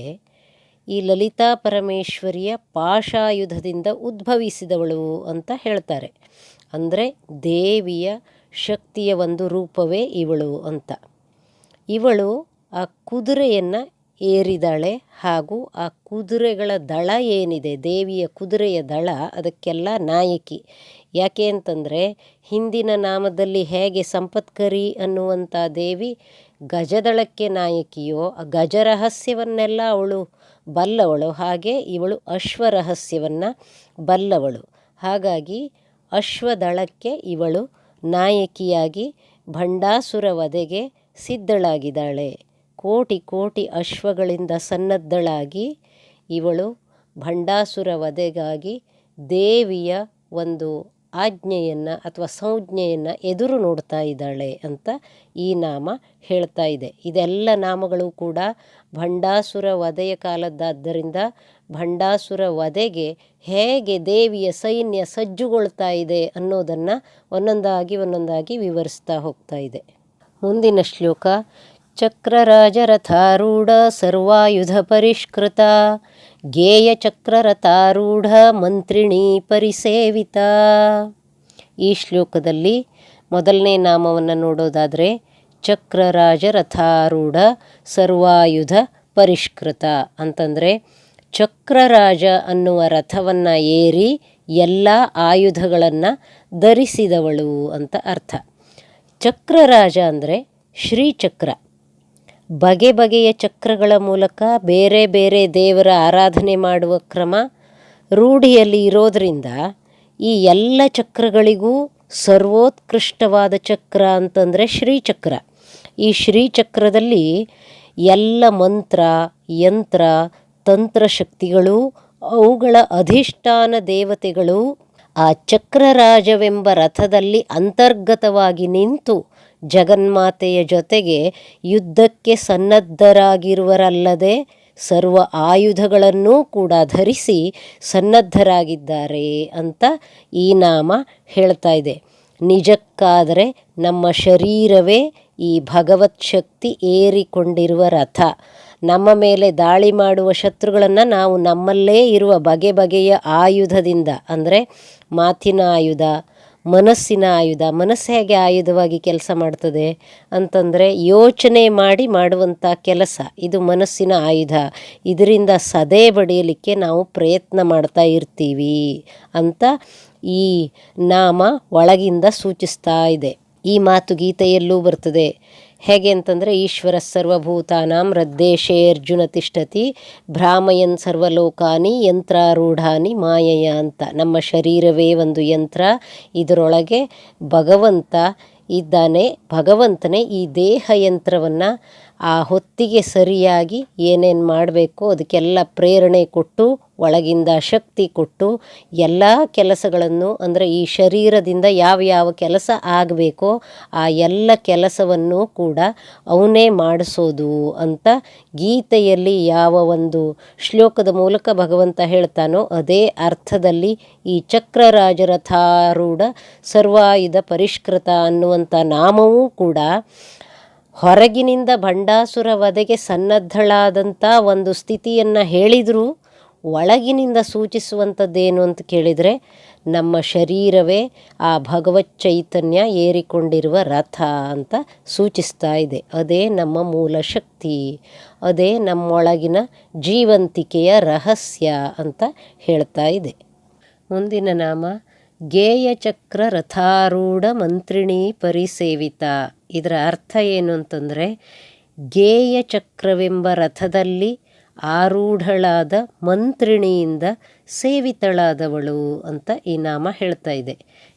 ಈ ಲಲಿತಾ ಪರಮೇಶ್ವರಿಯ ಪಾಶಾಯುಧದಿಂದ ಉದ್ಭವಿಸಿದವಳು ಅಂತ ಹೇಳ್ತಾರೆ. ಅಂದರೆ ದೇವಿಯ ಶಕ್ತಿಯ ಒಂದು ರೂಪವೇ ಇವಳು ಅಂತ. ಇವಳು ಆ ಕುದುರೆಯನ್ನು ಏರಿದಾಳೆ. ಹಾಗೂ ಆ ಕುದುರೆಗಳ ದಳ ಏನಿದೆ, ದೇವಿಯ ಕುದುರೆಯ ದಳ, ಅದಕ್ಕೆಲ್ಲ ನಾಯಕಿ. ಯಾಕೆ ಅಂತಂದರೆ ಹಿಂದಿನ ನಾಮದಲ್ಲಿ ಹೇಗೆ ಸಂಪತ್ಕರಿ ಅನ್ನುವಂಥ ದೇವಿ ಗಜದಳಕ್ಕೆ ನಾಯಕಿಯೋ, ಆ ಗಜರಹಸ್ಯವನ್ನೆಲ್ಲ ಅವಳು ಬಲ್ಲವಳು, ಹಾಗೆ ಇವಳು ಅಶ್ವರಹಸ್ಯವನ್ನು ಬಲ್ಲವಳು. ಹಾಗಾಗಿ ಅಶ್ವದಳಕ್ಕೆ ಇವಳು ನಾಯಕಿಯಾಗಿ ಭಂಡಾಸುರ ವಧೆಗೆ ಸಿದ್ಧಳಾಗಿದ್ದಾಳೆ. ಕೋಟಿ ಕೋಟಿ ಅಶ್ವಗಳಿಂದ ಸನ್ನದ್ಧಳಾಗಿ ಇವಳು ಭಂಡಾಸುರ ವಧೆಗಾಗಿ ದೇವಿಯ ಒಂದು ಆಜ್ಞೆಯನ್ನು ಅಥವಾ ಸಂಜ್ಞೆಯನ್ನು ಎದುರು ನೋಡ್ತಾ ಇದ್ದಾಳೆ ಅಂತ ಈ ನಾಮ ಹೇಳ್ತಾ ಇದೆ. ಇದೆಲ್ಲ ನಾಮಗಳು ಕೂಡ ಭಂಡಾಸುರ ವಧೆಯ ಕಾಲದ್ದಾದ್ದರಿಂದ ಭಂಡಾಸುರ ವಧೆಗೆ ಹೇಗೆ ದೇವಿಯ ಸೈನ್ಯ ಸಜ್ಜುಗೊಳ್ತಾ ಇದೆ ಅನ್ನೋದನ್ನು ಒಂದೊಂದಾಗಿ ವಿವರಿಸ್ತಾ ಹೋಗ್ತಾ ಇದೆ. ಮುಂದಿನ ಶ್ಲೋಕ ಚಕ್ರರಾಜರಥಾರೂಢ ಸರ್ವಾಯುಧ ಪರಿಷ್ಕೃತ ಗೇಯ ಚಕ್ರರಥಾರೂಢ ಮಂತ್ರಿಣೀ ಪರಿಸೇವಿತ. ಈ ಶ್ಲೋಕದಲ್ಲಿ ಮೊದಲನೇ ನಾಮವನ್ನು ನೋಡೋದಾದರೆ ಚಕ್ರರಾಜರಥಾರೂಢ ಸರ್ವಾಯುಧ ಪರಿಷ್ಕೃತ ಅಂತಂದರೆ ಚಕ್ರರಾಜ ಅನ್ನುವ ರಥವನ್ನು ಏರಿ ಎಲ್ಲ ಆಯುಧಗಳನ್ನು ಧರಿಸಿದವಳು ಅಂತ ಅರ್ಥ. ಚಕ್ರರಾಜ ಅಂದರೆ ಶ್ರೀಚಕ್ರ. ಬಗೆ ಬಗೆಯ ಚಕ್ರಗಳ ಮೂಲಕ ಬೇರೆ ಬೇರೆ ದೇವರ ಆರಾಧನೆ ಮಾಡುವ ಕ್ರಮ ರೂಢಿಯಲ್ಲಿ ಇರೋದರಿಂದ ಈ ಎಲ್ಲ ಚಕ್ರಗಳಿಗೂ ಸರ್ವೋತ್ಕೃಷ್ಟವಾದ ಚಕ್ರ ಅಂತಂದರೆ ಶ್ರೀಚಕ್ರ. ಈ ಶ್ರೀಚಕ್ರದಲ್ಲಿ ಎಲ್ಲ ಮಂತ್ರ, ಯಂತ್ರ, ತಂತ್ರಶಕ್ತಿಗಳು, ಅವುಗಳ ಅಧಿಷ್ಠಾನ ದೇವತೆಗಳು ಆ ಚಕ್ರರಾಜವೆಂಬ ರಥದಲ್ಲಿ ಅಂತರ್ಗತವಾಗಿ ನಿಂತು ಜಗನ್ಮಾತೆಯ ಜೊತೆಗೆ ಯುದ್ಧಕ್ಕೆ ಸನ್ನದ್ಧರಾಗಿರುವರಲ್ಲದೆ ಸರ್ವ ಆಯುಧಗಳನ್ನೂ ಕೂಡ ಧರಿಸಿ ಸನ್ನದ್ಧರಾಗಿದ್ದಾರೆ ಅಂತ ಈ ನಾಮ ಹೇಳ್ತಾ ಇದೆ. ನಿಜಕ್ಕಾದರೆ ನಮ್ಮ ಶರೀರವೇ ಈ ಭಗವತ್ ಶಕ್ತಿ ಏರಿಕೊಂಡಿರುವ ರಥ. ನಮ್ಮ ಮೇಲೆ ದಾಳಿ ಮಾಡುವ ಶತ್ರುಗಳನ್ನು ನಾವು ನಮ್ಮಲ್ಲೇ ಇರುವ ಬಗೆ ಬಗೆಯ ಆಯುಧದಿಂದ, ಅಂದರೆ ಮಾತಿನ ಆಯುಧ, ಮನಸ್ಸಿನ ಆಯುಧ. ಮನಸ್ಸು ಹೇಗೆ ಆಯುಧವಾಗಿ ಕೆಲಸ ಮಾಡ್ತದೆ ಅಂತಂದರೆ ಯೋಚನೆ ಮಾಡಿ ಮಾಡುವಂಥ ಕೆಲಸ, ಇದು ಮನಸ್ಸಿನ ಆಯುಧ. ಇದರಿಂದ ಸದೆ ಬಡಿಯಲಿಕ್ಕೆ ನಾವು ಪ್ರಯತ್ನ ಮಾಡ್ತಾ ಇರ್ತೀವಿ ಅಂತ ಈ ನಾಮ ಒಳಗಿಂದ ಸೂಚಿಸ್ತಾ ಇದೆ. ಈ ಮಾತು ಗೀತೆಯಲ್ಲೂ ಬರ್ತದೆ. ಹೇಗೆ ಅಂತಂದರೆ ಈಶ್ವರ ಸರ್ವಭೂತಾನಾಂ ಹೃದ್ದೇಶೇ ಅರ್ಜುನ ತಿಷ್ಠತಿ ಭ್ರಾಮಯನ್ ಸರ್ವಲೋಕಾನಿ ಯಂತ್ರಾರೂಢಾನಿ ಮಾಯಯ ಅಂತ. ನಮ್ಮ ಶರೀರವೇ ಒಂದು ಯಂತ್ರ, ಇದರೊಳಗೆ ಭಗವಂತ ಇದ್ದಾನೆ. ಭಗವಂತನೇ ಈ ದೇಹ ಯಂತ್ರವನ್ನು ಆ ಹೊತ್ತಿಗೆ ಸರಿಯಾಗಿ ಏನೇನು ಮಾಡಬೇಕೋ ಅದಕ್ಕೆಲ್ಲ ಪ್ರೇರಣೆ ಕೊಟ್ಟು, ಒಳಗಿಂದ ಶಕ್ತಿ ಕೊಟ್ಟು ಎಲ್ಲ ಕೆಲಸಗಳನ್ನು, ಅಂದರೆ ಈ ಶರೀರದಿಂದ ಯಾವ ಕೆಲಸ ಆಗಬೇಕೋ ಆ ಎಲ್ಲ ಕೆಲಸವನ್ನು ಕೂಡ ಅವನೇ ಮಾಡಿಸೋದು ಅಂತ ಗೀತೆಯಲ್ಲಿ ಯಾವ ಒಂದು ಶ್ಲೋಕದ ಮೂಲಕ ಭಗವಂತ ಹೇಳ್ತಾನೋ ಅದೇ ಅರ್ಥದಲ್ಲಿ ಈ ಚಕ್ರರಾಜರಥಾರೂಢ ಸರ್ವಾಯುಧ ಪರಿಷ್ಕೃತ ಅನ್ನುವಂಥ ನಾಮವೂ ಕೂಡ ಹೊರಗಿನಿಂದ ಭಂಡಾಸುರ ವಧೆಗೆ ಸನ್ನದ್ಧಳಾದಂಥ ಒಂದು ಸ್ಥಿತಿಯನ್ನು ಹೇಳಿದರೂ ಒಳಗಿನಿಂದ ಸೂಚಿಸುವಂಥದ್ದೇನು ಅಂತ ಕೇಳಿದರೆ, ನಮ್ಮ ಶರೀರವೇ ಆ ಭಗವತ್ ಚೈತನ್ಯ ಏರಿಕೊಂಡಿರುವ ರಥ ಅಂತ ಸೂಚಿಸ್ತಾ ಇದೆ. ಅದೇ ನಮ್ಮ ಮೂಲ ಶಕ್ತಿ, ಅದೇ ನಮ್ಮೊಳಗಿನ ಜೀವಂತಿಕೆಯ ರಹಸ್ಯ ಅಂತ ಹೇಳ್ತಾ ಇದೆ. ಮುಂದಿನ ನಾಮ ಗೇಯಚಕ್ರ ರಥಾರೂಢ ಮಂತ್ರಿಣೀ ಪರಿಸೇವಿತ. ಇದರ ಅರ್ಥ ಏನು ಅಂತಂದರೆ, ಗೇಯಚಕ್ರವೆಂಬ ರಥದಲ್ಲಿ ಆರೂಢಳಾದ ಮಂತ್ರಿಣಿಯಿಂದ ಸೇವಿತಳಾದವಳು ಅಂತ ಈ ನಾಮ ಹೇಳ್ತಾ ಇದೆ.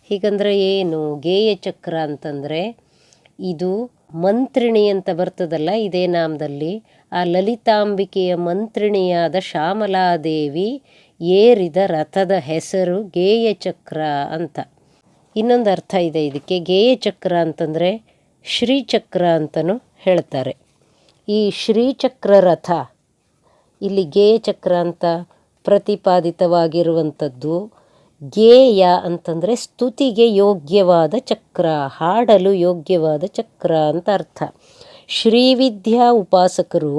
ಹೀಗಂದ್ರೆ ಏನು? ಗೇಯಚಕ್ರ ಅಂತಂದರೆ ಇದು ಮಂತ್ರಿಣಿ ಅಂತ ಬರ್ತದಲ್ಲ ಇದೇ ನಾಮದಲ್ಲಿ, ಆ ಲಲಿತಾಂಬಿಕೆಯ ಮಂತ್ರಿಣಿಯಾದ ಶ್ಯಾಮಲಾದೇವಿ ಏರಿದ ರಥದ ಹೆಸರು ಗೇಯಚಕ್ರ ಅಂತ. ಇನ್ನೊಂದು ಅರ್ಥ ಇದೆ ಇದಕ್ಕೆ. ಗೇಯಚಕ್ರ ಅಂತಂದರೆ ಶ್ರೀಚಕ್ರ ಅಂತಲೂ ಹೇಳ್ತಾರೆ. ಈ ಶ್ರೀಚಕ್ರ ರಥ ಇಲ್ಲಿ ಗೇಯಚಕ್ರ ಅಂತ ಪ್ರತಿಪಾದಿತವಾಗಿರುವಂಥದ್ದು. ಗೇಯ ಅಂತಂದರೆ ಸ್ತುತಿಗೆ ಯೋಗ್ಯವಾದ ಚಕ್ರ, ಹಾಡಲು ಯೋಗ್ಯವಾದ ಚಕ್ರ ಅಂತ ಅರ್ಥ. ಶ್ರೀವಿದ್ಯಾ ಉಪಾಸಕರು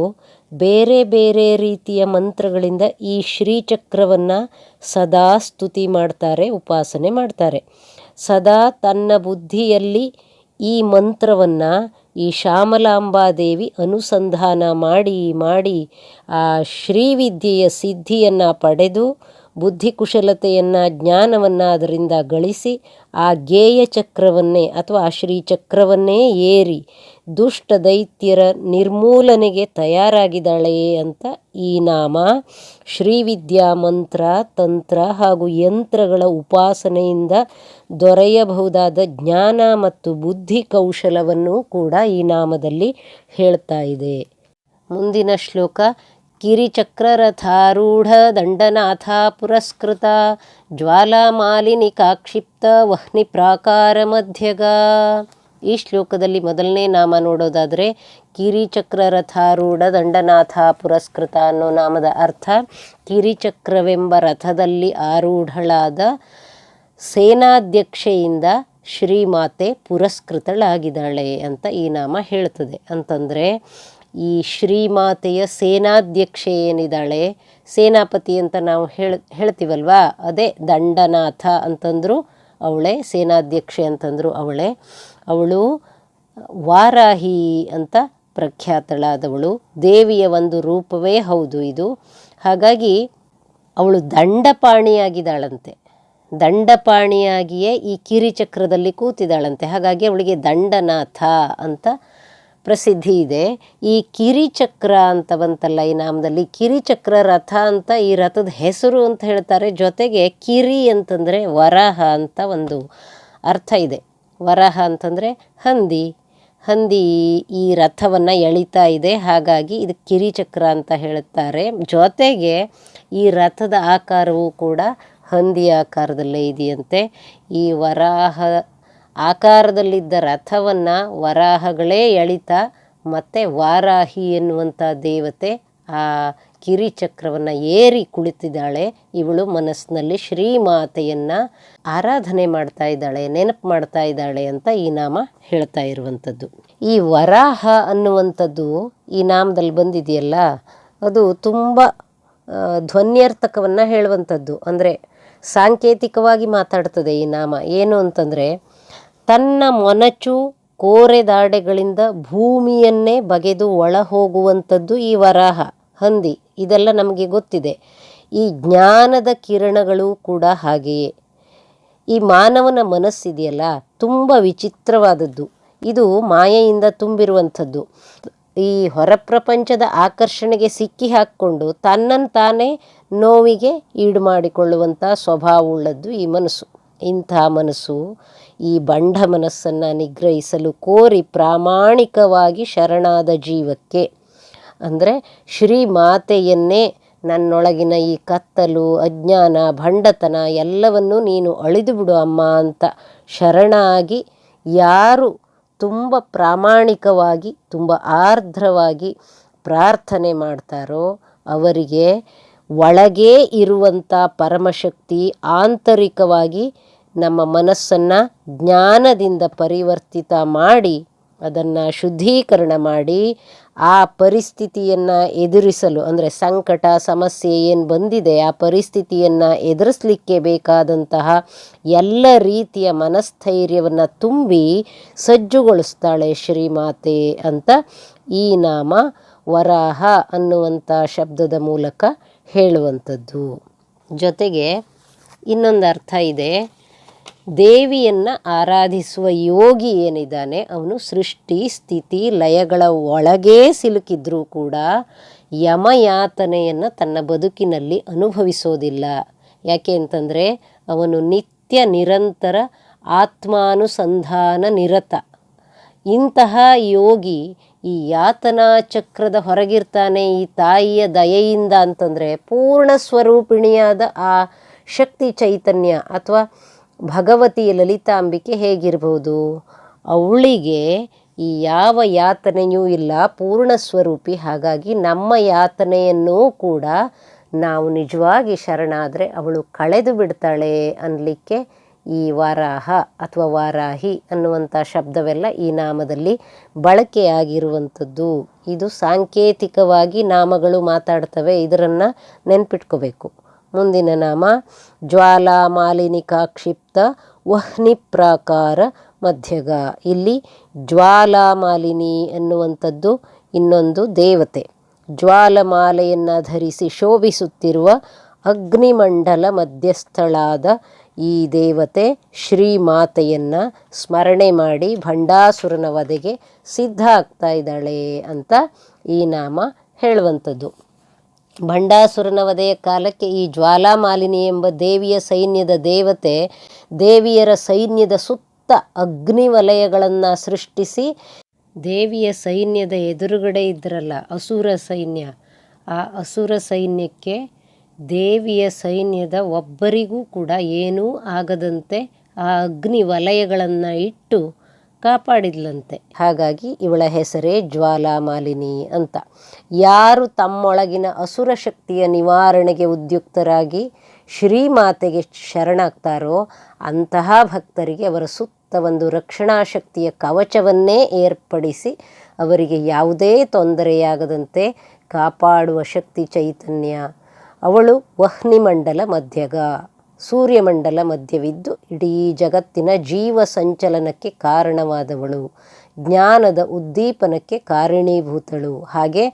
ಬೇರೆ ಬೇರೆ ರೀತಿಯ ಮಂತ್ರಗಳಿಂದ ಈ ಶ್ರೀಚಕ್ರವನ್ನು ಸದಾ ಸ್ತುತಿ ಮಾಡ್ತಾರೆ, ಉಪಾಸನೆ ಮಾಡ್ತಾರೆ. ಸದಾ ತನ್ನ ಬುದ್ಧಿಯಲ್ಲಿ ಈ ಮಂತ್ರವನ್ನು ಈ ಶ್ಯಾಮಲಾಂಬಾದೇವಿ ಅನುಸಂಧಾನ ಮಾಡಿ ಆ ಶ್ರೀವಿದ್ಯೆಯ ಸಿದ್ಧಿಯನ್ನು ಪಡೆದು ಬುದ್ಧಿಕುಶಲತೆಯನ್ನು ಜ್ಞಾನವನ್ನು ಅದರಿಂದ ಗಳಿಸಿ ಆ ಗೇಯ ಚಕ್ರವನ್ನೇ ಅಥವಾ ಆ ಶ್ರೀಚಕ್ರವನ್ನೇ ಏರಿ ದುಷ್ಟ ದೈತ್ಯರ ನಿರ್ಮೂಲನೆಗೆ ತಯಾರಾಗಿದ್ದಾಳೆ ಅಂತ ಈ ನಾಮ ಶ್ರೀವಿದ್ಯಾ ಮಂತ್ರ, ತಂತ್ರ ಹಾಗೂ ಯಂತ್ರಗಳ ಉಪಾಸನೆಯಿಂದ ದೊರೆಯಬಹುದಾದ ಜ್ಞಾನ ಮತ್ತು ಬುದ್ಧಿ ಕೌಶಲವನ್ನು ಕೂಡ ಈ ನಾಮದಲ್ಲಿ ಹೇಳ್ತಾ ಇದೆ. ಮುಂದಿನ ಶ್ಲೋಕ ಕಿರಿಚಕ್ರರಥಾರೂಢ ದಂಡನಾಥ ಪುರಸ್ಕೃತ ಜ್ವಾಲಾಮಾಲಿನಿ ಕಾಕ್ಷಿಪ್ತ ವಹ್ನಿ ಪ್ರಾಕಾರ ಮಧ್ಯಗ. ಈ ಶ್ಲೋಕದಲ್ಲಿ ಮೊದಲನೇ ನಾಮ ನೋಡೋದಾದರೆ ಕಿರಿಚಕ್ರರಥಾರೂಢ ದಂಡನಾಥ ಪುರಸ್ಕೃತ ಅನ್ನೋ ನಾಮದ ಅರ್ಥ ಕಿರಿಚಕ್ರವೆಂಬ ರಥದಲ್ಲಿ ಆರೂಢಳಾದ ಸೇನಾಧ್ಯಕ್ಷೆಯಿಂದ ಶ್ರೀಮಾತೆ ಪುರಸ್ಕೃತಳಾಗಿದ್ದಾಳೆ ಅಂತ ಈ ನಾಮ ಹೇಳ್ತದೆ. ಅಂತಂದರೆ ಈ ಶ್ರೀಮಾತೆಯ ಸೇನಾಧ್ಯಕ್ಷೆ ಏನಿದ್ದಾಳೆ, ಸೇನಾಪತಿ ಅಂತ ನಾವು ಹೇಳ್ತೀವಲ್ವಾ, ಅದೇ ದಂಡನಾಥ ಅಂತಂದರು ಅವಳೇ, ಸೇನಾಧ್ಯಕ್ಷೆ ಅಂತಂದರು ಅವಳೇ. ಅವಳು ವಾರಾಹಿ ಅಂತ ಪ್ರಖ್ಯಾತಳಾದವಳು, ದೇವಿಯ ಒಂದು ರೂಪವೇ ಹೌದು ಇದು. ಹಾಗಾಗಿ ಅವಳು ದಂಡಪಾಣಿಯಾಗಿದ್ದಾಳಂತೆ, ದಂಡಪಾಣಿಯಾಗಿಯೇ ಈ ಕಿರಿಚಕ್ರದಲ್ಲಿ ಕೂತಿದ್ದಾಳಂತೆ. ಹಾಗಾಗಿ ಅವಳಿಗೆ ದಂಡನಾಥ ಅಂತ ಪ್ರಸಿದ್ಧಿ ಇದೆ. ಈ ಕಿರಿಚಕ್ರ ಅಂತ ಬಂತಲ್ಲ ಈ ನಾಮದಲ್ಲಿ, ಕಿರಿಚಕ್ರ ರಥ ಅಂತ ಈ ರಥದ ಹೆಸರು ಅಂತ ಹೇಳ್ತಾರೆ. ಜೊತೆಗೆ ಕಿರಿ ಅಂತಂದರೆ ವರಾಹ ಅಂತ ಒಂದು ಅರ್ಥ ಇದೆ. ವರಾಹ ಅಂತಂದರೆ ಹಂದಿ, ಹಂದಿ ಈ ರಥವನ್ನು ಎಳಿತಾ ಇದೆ, ಹಾಗಾಗಿ ಇದು ಕಿರಿಚಕ್ರ ಅಂತ ಹೇಳುತ್ತಾರೆ. ಜೊತೆಗೆ ಈ ರಥದ ಆಕಾರವೂ ಕೂಡ ಹಂದಿಯ ಆಕಾರದಲ್ಲೇ ಇದೆಯಂತೆ. ಈ ವರಾಹ ಆಕಾರದಲ್ಲಿದ್ದ ರಥವನ್ನು ವರಾಹಗಳೇ ಎಳಿತಾ ಮತ್ತು ವಾರಾಹಿ ಎನ್ನುವಂಥ ದೇವತೆ ಆ ಕಿರಿಚಕ್ರವನ್ನು ಏರಿ ಕುಳಿತಿದ್ದಾಳೆ. ಇವಳು ಮನಸ್ಸಿನಲ್ಲಿ ಶ್ರೀಮಾತೆಯನ್ನು ಆರಾಧನೆ ಮಾಡ್ತಾ ಇದ್ದಾಳೆ, ನೆನಪು ಮಾಡ್ತಾ ಇದ್ದಾಳೆ ಅಂತ ಈ ನಾಮ ಹೇಳ್ತಾ ಇರುವಂಥದ್ದು. ಈ ವರಾಹ ಅನ್ನುವಂಥದ್ದು ಈ ನಾಮದಲ್ಲಿ ಬಂದಿದೆಯಲ್ಲ, ಅದು ತುಂಬ ಧ್ವನ್ಯರ್ಥಕವನ್ನು ಹೇಳುವಂಥದ್ದು. ಅಂದರೆ ಸಾಂಕೇತಿಕವಾಗಿ ಮಾತಾಡ್ತದೆ ಈ ನಾಮ. ಏನು ಅಂತಂದರೆ, ತನ್ನ ಮೊನಚು ಕೋರೆದಾಡೆಗಳಿಂದ ಭೂಮಿಯನ್ನೇ ಬಗೆದು ಒಳ ಹೋಗುವಂಥದ್ದು ಈ ವರಾಹ, ಹಂದಿ. ಇದೆಲ್ಲ ನಮಗೆ ಗೊತ್ತಿದೆ. ಈ ಜ್ಞಾನದ ಕಿರಣಗಳು ಕೂಡ ಹಾಗೆಯೇ. ಈ ಮಾನವನ ಮನಸ್ಸಿದೆಯಲ್ಲ, ತುಂಬ ವಿಚಿತ್ರವಾದದ್ದು. ಇದು ಮಾಯೆಯಿಂದ ತುಂಬಿರುವಂಥದ್ದು. ಈ ಹೊರಪ್ರಪಂಚದ ಆಕರ್ಷಣೆಗೆ ಸಿಕ್ಕಿ ಹಾಕ್ಕೊಂಡು ತನ್ನನ್ನು ತಾನೇ ನೋವಿಗೆ ಈಡು ಮಾಡಿಕೊಳ್ಳುವಂಥ ಸ್ವಭಾವವುಳ್ಳದ್ದು ಈ ಮನಸ್ಸು. ಇಂಥ ಮನಸ್ಸು ಈ ಬಂಡ ಮನಸ್ಸನ್ನು ನಿಗ್ರಹಿಸಲು ಕೋರಿ ಪ್ರಾಮಾಣಿಕವಾಗಿ ಶರಣಾದ ಜೀವಕ್ಕೆ, ಅಂದರೆ ಶ್ರೀಮಾತೆಯನ್ನೇ ನನ್ನೊಳಗಿನ ಈ ಕತ್ತಲು, ಅಜ್ಞಾನ, ಭಂಡತನ ಎಲ್ಲವನ್ನೂ ನೀನು ಅಳಿದು ಬಿಡು ಅಮ್ಮ ಅಂತ ಶರಣಾಗಿ ಯಾರು ತುಂಬ ಪ್ರಾಮಾಣಿಕವಾಗಿ, ತುಂಬ ಆರ್ದ್ರವಾಗಿ ಪ್ರಾರ್ಥನೆ ಮಾಡ್ತಾರೋ ಅವರಿಗೆ ಒಳಗೇ ಇರುವಂಥ ಪರಮಶಕ್ತಿ ಆಂತರಿಕವಾಗಿ ನಮ್ಮ ಮನಸ್ಸನ್ನು ಜ್ಞಾನದಿಂದ ಪರಿವರ್ತಿತ ಮಾಡಿ ಅದನ್ನು ಶುದ್ಧೀಕರಣ ಮಾಡಿ ಆ ಪರಿಸ್ಥಿತಿಯನ್ನು ಎದುರಿಸಲು, ಅಂದರೆ ಸಂಕಟ ಸಮಸ್ಯೆ ಏನು ಬಂದಿದೆ ಆ ಪರಿಸ್ಥಿತಿಯನ್ನು ಎದುರಿಸಲಿಕ್ಕೆ ಬೇಕಾದಂತಹ ಎಲ್ಲ ರೀತಿಯ ಮನಸ್ಥೈರ್ಯವನ್ನು ತುಂಬಿ ಸಜ್ಜುಗೊಳಿಸ್ತಾಳೆ ಶ್ರೀಮಾತೆ ಅಂತ ಈ ನಾಮ ವರಾಹ ಅನ್ನುವಂಥ ಶಬ್ದದ ಮೂಲಕ ಹೇಳುವಂಥದ್ದು. ಜೊತೆಗೆ ಇನ್ನೊಂದು ಅರ್ಥ ಇದೆ. ದೇವಿಯನ್ನು ಆರಾಧಿಸುವ ಯೋಗಿ ಏನಿದ್ದಾನೆ ಅವನು ಸೃಷ್ಟಿ ಸ್ಥಿತಿ ಲಯಗಳ ಒಳಗೇ ಸಿಲುಕಿದ್ರೂ ಕೂಡ ಯಮಯಾತನೆಯನ್ನು ತನ್ನ ಬದುಕಿನಲ್ಲಿ ಅನುಭವಿಸೋದಿಲ್ಲ. ಯಾಕೆ ಅಂತಂದರೆ ಅವನು ನಿತ್ಯ ನಿರಂತರ ಆತ್ಮಾನುಸಂಧಾನ ನಿರತ. ಇಂತಹ ಯೋಗಿ ಈ ಯಾತನಾ ಚಕ್ರದ ಹೊರಗಿರ್ತಾನೆ ಈ ತಾಯಿಯ ದಯೆಯಿಂದ ಅಂತಂದರೆ ಪೂರ್ಣ ಸ್ವರೂಪಿಣಿಯಾದ ಆ ಶಕ್ತಿ ಚೈತನ್ಯ ಅಥವಾ ಭಗವತಿಯ ಲಲಿತಾಂಬಿಕೆ ಹೇಗಿರ್ಬೋದು? ಅವಳಿಗೆ ಈ ಯಾವ ಯಾತನೆಯೂ ಇಲ್ಲ, ಪೂರ್ಣ ಸ್ವರೂಪಿ. ಹಾಗಾಗಿ ನಮ್ಮ ಯಾತನೆಯನ್ನೂ ಕೂಡ ನಾವು ನಿಜವಾಗಿ ಶರಣಾದರೆ ಅವಳು ಕಳೆದು ಬಿಡ್ತಾಳೆ ಅನ್ನಲಿಕ್ಕೆ ಈ ವಾರಾಹ ಅಥವಾ ವಾರಾಹಿ ಅನ್ನುವಂಥ ಶಬ್ದವೆಲ್ಲ ಈ ನಾಮದಲ್ಲಿ ಬಳಕೆಯಾಗಿರುವಂಥದ್ದು. ಇದು ಸಾಂಕೇತಿಕವಾಗಿ ನಾಮಗಳು ಮಾತಾಡ್ತವೆ, ಇದನ್ನು ನೆನ್ಪಿಟ್ಕೋಬೇಕು. ಮುಂದಿನ ನಾಮ ಜ್ವಾಲಾ ಮಾಲಿನಿಕಾ ಕ್ಷಿಪ್ತ ವಹ್ನಿ ಪ್ರಾಕಾರ ಮಧ್ಯಗ. ಇಲ್ಲಿ ಜ್ವಾಲಾ ಮಾಲಿನಿ ಅನ್ನುವಂಥದ್ದು ಇನ್ನೊಂದು ದೇವತೆ. ಜ್ವಾಲಮಾಲೆಯನ್ನು ಧರಿಸಿ ಶೋಭಿಸುತ್ತಿರುವ ಅಗ್ನಿಮಂಡಲ ಮಧ್ಯಸ್ಥಳಾದ ಈ ದೇವತೆ ಶ್ರೀಮಾತೆಯನ್ನು ಸ್ಮರಣೆ ಮಾಡಿ ಭಂಡಾಸುರನ ವಧೆಗೆ ಸಿದ್ಧ ಆಗ್ತಾ ಇದ್ದಾಳೆ ಅಂತ ಈ ನಾಮ ಹೇಳುವಂಥದ್ದು. ಭಂಡಾಸುರನ ವಧೆಯ ಕಾಲಕ್ಕೆ ಈ ಜ್ವಾಲಾಮಾಲಿನಿ ಎಂಬ ದೇವಿಯ ಸೈನ್ಯದ ದೇವತೆ ದೇವಿಯರ ಸೈನ್ಯದ ಸುತ್ತ ಅಗ್ನಿವಲಯಗಳನ್ನು ಸೃಷ್ಟಿಸಿ ದೇವಿಯ ಸೈನ್ಯದ ಎದುರುಗಡೆ ಇದ್ರಲ್ಲ ಅಸುರ ಸೈನ್ಯ, ಆ ಅಸುರ ಸೈನ್ಯಕ್ಕೆ ದೇವಿಯ ಸೈನ್ಯದ ಒಬ್ಬರಿಗೂ ಕೂಡ ಏನೂ ಆಗದಂತೆ ಆ ಅಗ್ನಿ ವಲಯಗಳನ್ನು ಇಟ್ಟು ಕಾಪಾಡಿದ್ಲಂತೆ. ಹಾಗಾಗಿ ಇವಳ ಹೆಸರೇ ಜ್ವಾಲಾಮಾಲಿನಿ ಅಂತ. ಯಾರು ತಮ್ಮೊಳಗಿನ ಅಸುರ ಶಕ್ತಿಯ ನಿವಾರಣೆಗೆ ಉದ್ಯುಕ್ತರಾಗಿ ಶ್ರೀಮಾತೆಗೆ ಶರಣಾಗ್ತಾರೋ ಅಂತಹ ಭಕ್ತರಿಗೆ ಅವರ ಸುತ್ತ ಒಂದು ರಕ್ಷಣಾ ಶಕ್ತಿಯ ಕವಚವನ್ನೇ ಏರ್ಪಡಿಸಿ ಅವರಿಗೆ ಯಾವುದೇ ತೊಂದರೆಯಾಗದಂತೆ ಕಾಪಾಡುವ ಶಕ್ತಿ ಚೈತನ್ಯ. ಅವಳು ವಹ್ನಿಮಂಡಲ ಮಧ್ಯಗ, ಸೂರ್ಯಮಂಡಲ ಮಧ್ಯವಿದ್ದು ಇಡೀ ಜಗತ್ತಿನ ಜೀವ ಸಂಚಲನಕ್ಕೆ ಕಾರಣವಾದವಳು, ಜ್ಞಾನದ ಉದ್ದೀಪನಕ್ಕೆ ಕಾರಣೀಭೂತಳು. ಹಾಗೆ